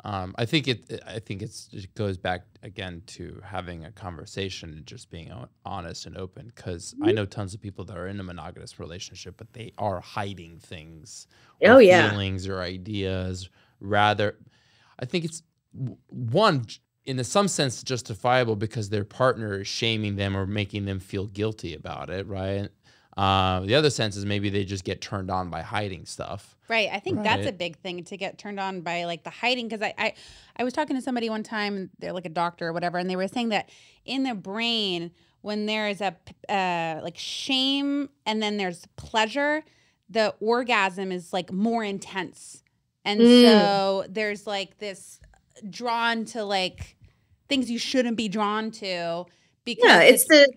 I think it goes back again to having a conversation and just being honest and open. Because I know tons of people that are in a monogamous relationship, but they are hiding things, or feelings, or ideas. Rather, I think it's one, in some sense, justifiable because their partner is shaming them or making them feel guilty about it, right? The other sense is maybe they just get turned on by hiding stuff. Right. I think that's a big thing, to get turned on by like the hiding. Because I was talking to somebody one time, they're like a doctor or whatever, and they were saying that in the brain, when there is a like shame and then there's pleasure, the orgasm is like more intense. And so there's like this drawn to like things you shouldn't be drawn to, because it's the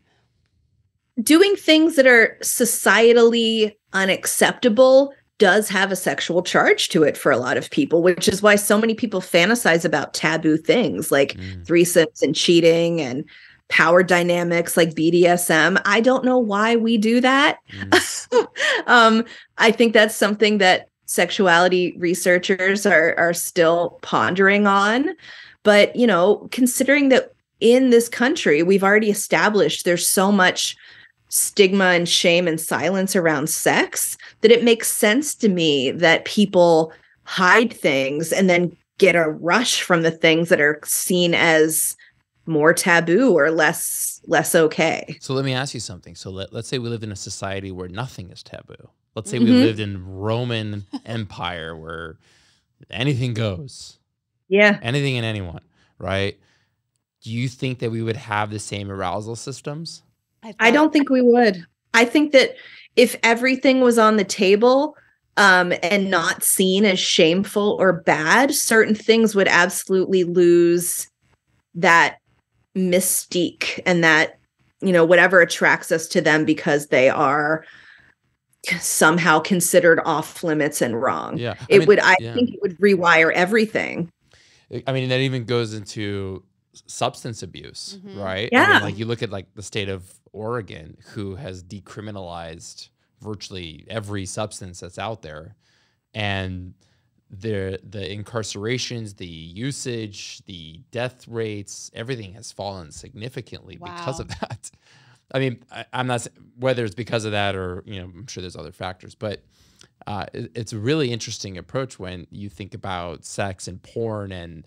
doing things that are societally unacceptable does have a sexual charge to it for a lot of people, which is why so many people fantasize about taboo things like threesomes and cheating and power dynamics like BDSM. I don't know why we do that. I think that's something that sexuality researchers are still pondering on. But, you know, considering that in this country, we've already established there's so much stigma and shame and silence around sex that it makes sense to me that people hide things and then get a rush from the things that are seen as more taboo or less okay. So let me ask you something. So let's say we lived in a society where nothing is taboo. Let's say we lived in Roman Empire where anything goes. Yeah. Anything and anyone, right? Do you think that we would have the same arousal systems? I don't think we would. I think that if everything was on the table and not seen as shameful or bad, certain things would absolutely lose that mystique and that, you know, whatever attracts us to them because they are somehow considered off limits and wrong. Yeah. I think it would rewire everything. I mean, that even goes into substance abuse, right? Yeah. I mean, like you look at like the state of Oregon, who has decriminalized virtually every substance that's out there, and the incarcerations, the usage, the death rates, everything has fallen significantly because of that. I mean, I'm not whether it's because of that or, you know, I'm sure there's other factors, but it's a really interesting approach when you think about sex and porn and,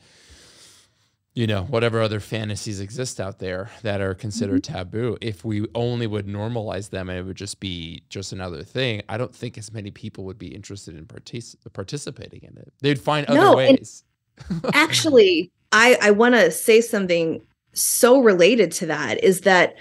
you know, whatever other fantasies exist out there that are considered taboo. If we only would normalize them and it would just be just another thing, I don't think as many people would be interested in participating in it. They'd find other ways. Actually, I want to say something so related to that is that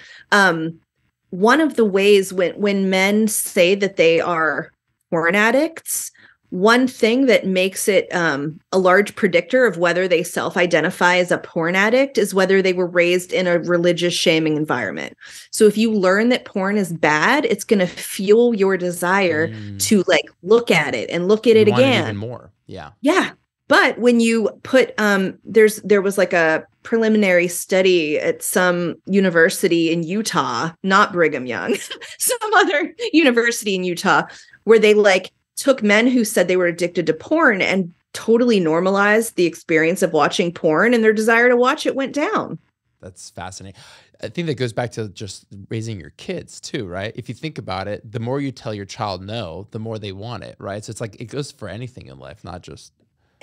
one of the ways when men say that they are porn addicts, one thing that makes it a large predictor of whether they self-identify as a porn addict is whether they were raised in a religious shaming environment. So if you learn that porn is bad, it's going to fuel your desire to like look at it and look at it again. Even more. Yeah. Yeah. But when you put, there was like a preliminary study at some university in Utah, not Brigham Young, some other university in Utah, where they like took men who said they were addicted to porn and totally normalized the experience of watching porn, and their desire to watch it went down. That's fascinating. I think that goes back to just raising your kids too, right? If you think about it, the more you tell your child no, the more they want it, right? So it's like, it goes for anything in life, not just.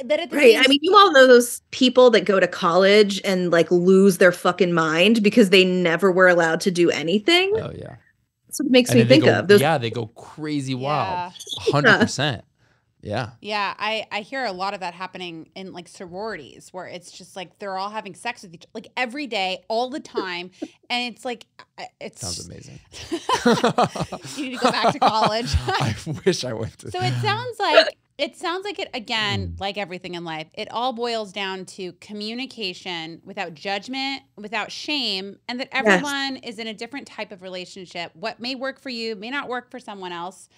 But at the right. I mean, you all know those people that go to college and like lose their fucking mind because they never were allowed to do anything. Oh yeah. That's what it makes me think of. Those, they go crazy wild. 100%. Yeah. Yeah, I hear a lot of that happening in like sororities where it's just like they're all having sex with each other like every day, all the time. And it's like, it sounds amazing. You need to go back to college. I wish I went to. So it sounds like it, again, like everything in life, it all boils down to communication without judgment, without shame, and that everyone is in a different type of relationship. What may work for you may not work for someone else.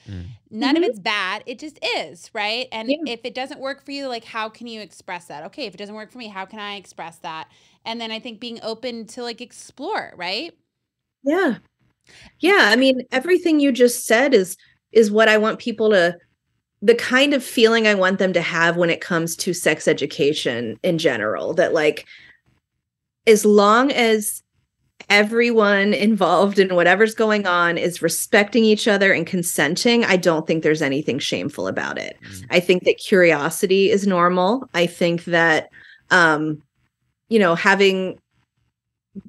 None of it's bad. It just is, right? And if it doesn't work for you, like, how can you express that? Okay, if it doesn't work for me, how can I express that? And then I think being open to, like, explore, right? Yeah. Yeah, I mean, everything you just said is what I want people to, the kind of feeling I want them to have when it comes to sex education in general, that like, as long as everyone involved in whatever's going on is respecting each other and consenting, I don't think there's anything shameful about it. I think that curiosity is normal. I think that, you know, having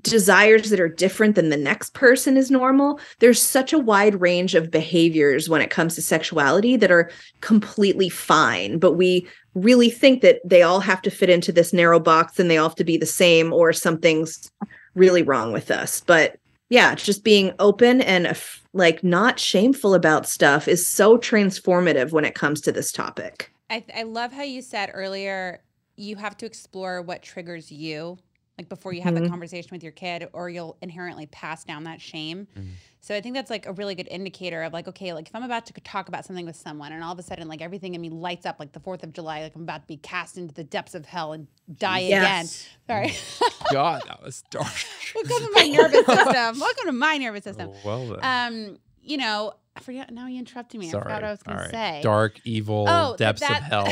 desires that are different than the next person is normal. There's such a wide range of behaviors when it comes to sexuality that are completely fine, but we really think that they all have to fit into this narrow box and they all have to be the same, or something's really wrong with us. But yeah, just being open and like not shameful about stuff is so transformative when it comes to this topic. I love how you said earlier, you have to explore what triggers you. Like before you have a conversation with your kid, or you'll inherently pass down that shame. So I think that's like a really good indicator of like, okay, like if I'm about to talk about something with someone and all of a sudden like everything in me lights up like the 4th of July, like I'm about to be cast into the depths of hell and die again. Sorry. God, that was dark. Welcome to my nervous system. Welcome to my nervous system. Well then. You know, I forgot, now you interrupted me. Sorry. I forgot what I was going to say. Dark, evil, depths of hell.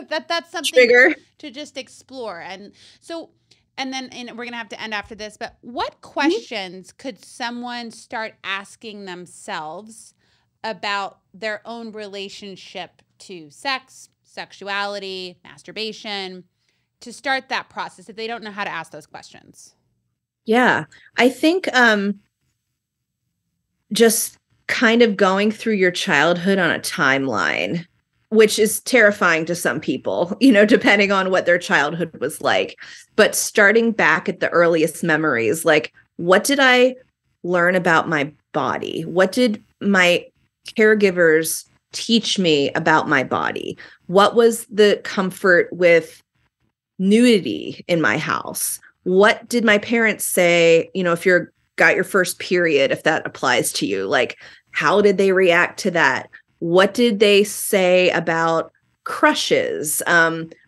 That's something Trigger. To just explore. And so, and then we're going to have to end after this, but what questions could someone start asking themselves about their own relationship to sex, sexuality, masturbation, to start that process if they don't know how to ask those questions? Yeah, I think just kind of going through your childhood on a timeline, which is terrifying to some people, you know, depending on what their childhood was like. But starting back at the earliest memories, like, what did I learn about my body? What did my caregivers teach me about my body? What was the comfort with nudity in my house? what did my parents say? If you're got your first period, if that applies to you, like, how did they react to that? What did they say about crushes?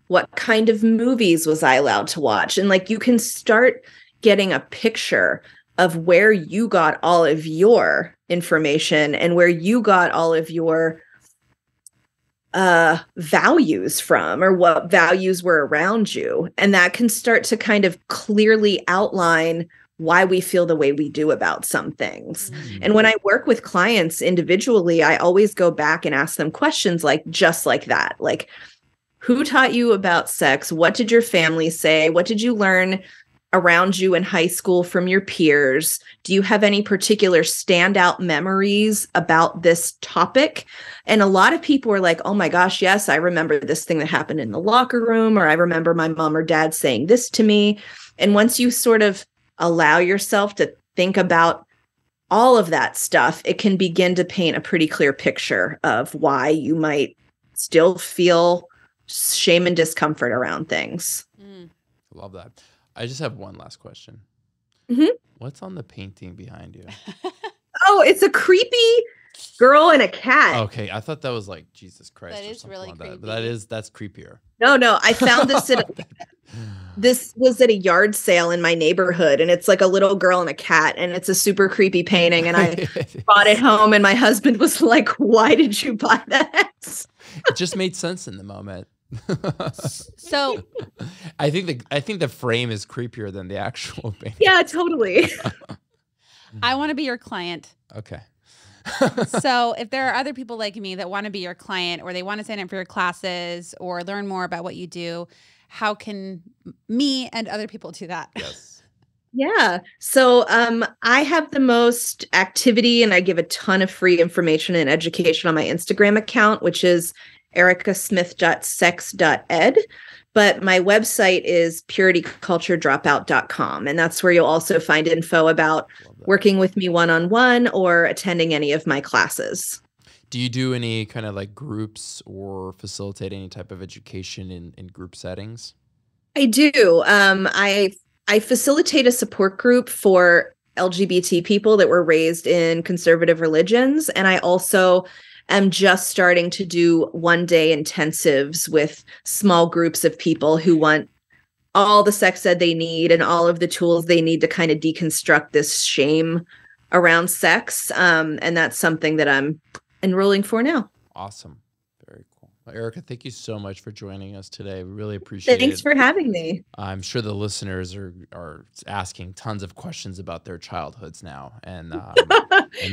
What kind of movies was I allowed to watch? And like, you can start getting a picture of where you got all of your information and where you got all of your values from, or what values were around you. And that can start to kind of clearly outline why we feel the way we do about some things. And when I work with clients individually, I always go back and ask them questions like, just like that. Like, who taught you about sex? What did your family say? What did you learn around you in high school from your peers? Do you have any particular standout memories about this topic? And a lot of people are like, oh my gosh, yes, I remember this thing that happened in the locker room, or I remember my mom or dad saying this to me. And once you sort of allow yourself to think about all of that stuff, it can begin to paint a pretty clear picture of why you might still feel shame and discomfort around things. Love that. I just have one last question. What's on the painting behind you? Oh, it's a creepy girl and a cat. Okay, I thought that was like Jesus Christ. That or is something really like that. creepy. But that's creepier. No, I found this this was at a yard sale in my neighborhood, and it's like a little girl and a cat, and it's a super creepy painting. And I brought it home, and my husband was like, "Why did you buy that?" It just made sense in the moment. So I think the frame is creepier than the actual painting. Yeah, totally. I want to be your client. Okay. So if there are other people like me that want to be your client, or they want to sign up for your classes or learn more about what you do, how can me and other people do that? Yes. Yeah. So I have the most activity, and I give a ton of free information and education on my Instagram account, which is ericasmith.sex.ed. But my website is purityculturedropout.com. And that's where you'll also find info about working with me one-on-one or attending any of my classes. Do you do any kind of like groups or facilitate any type of education in group settings? I do. I facilitate a support group for LGBT people that were raised in conservative religions. And I also am just starting to do one-day intensives with small groups of people who want all the sex ed they need and all of the tools they need to kind of deconstruct this shame around sex. And that's something that I'm enrolling for now. Awesome. Very cool. Well, Erica, thank you so much for joining us today. We really appreciate it. Thanks for having me. I'm sure the listeners are asking tons of questions about their childhoods now. And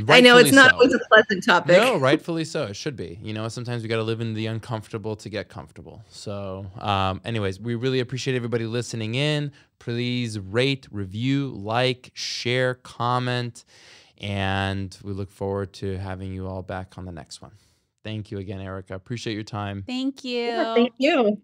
I know it's not so. always a pleasant topic. No, rightfully so. It should be. Sometimes we got to live in the uncomfortable to get comfortable. So anyways, we really appreciate everybody listening in. Please rate, review, like, share, comment. And we look forward to having you all back on the next one. Thank you again, Erica. Appreciate your time. Thank you. Yeah, thank you.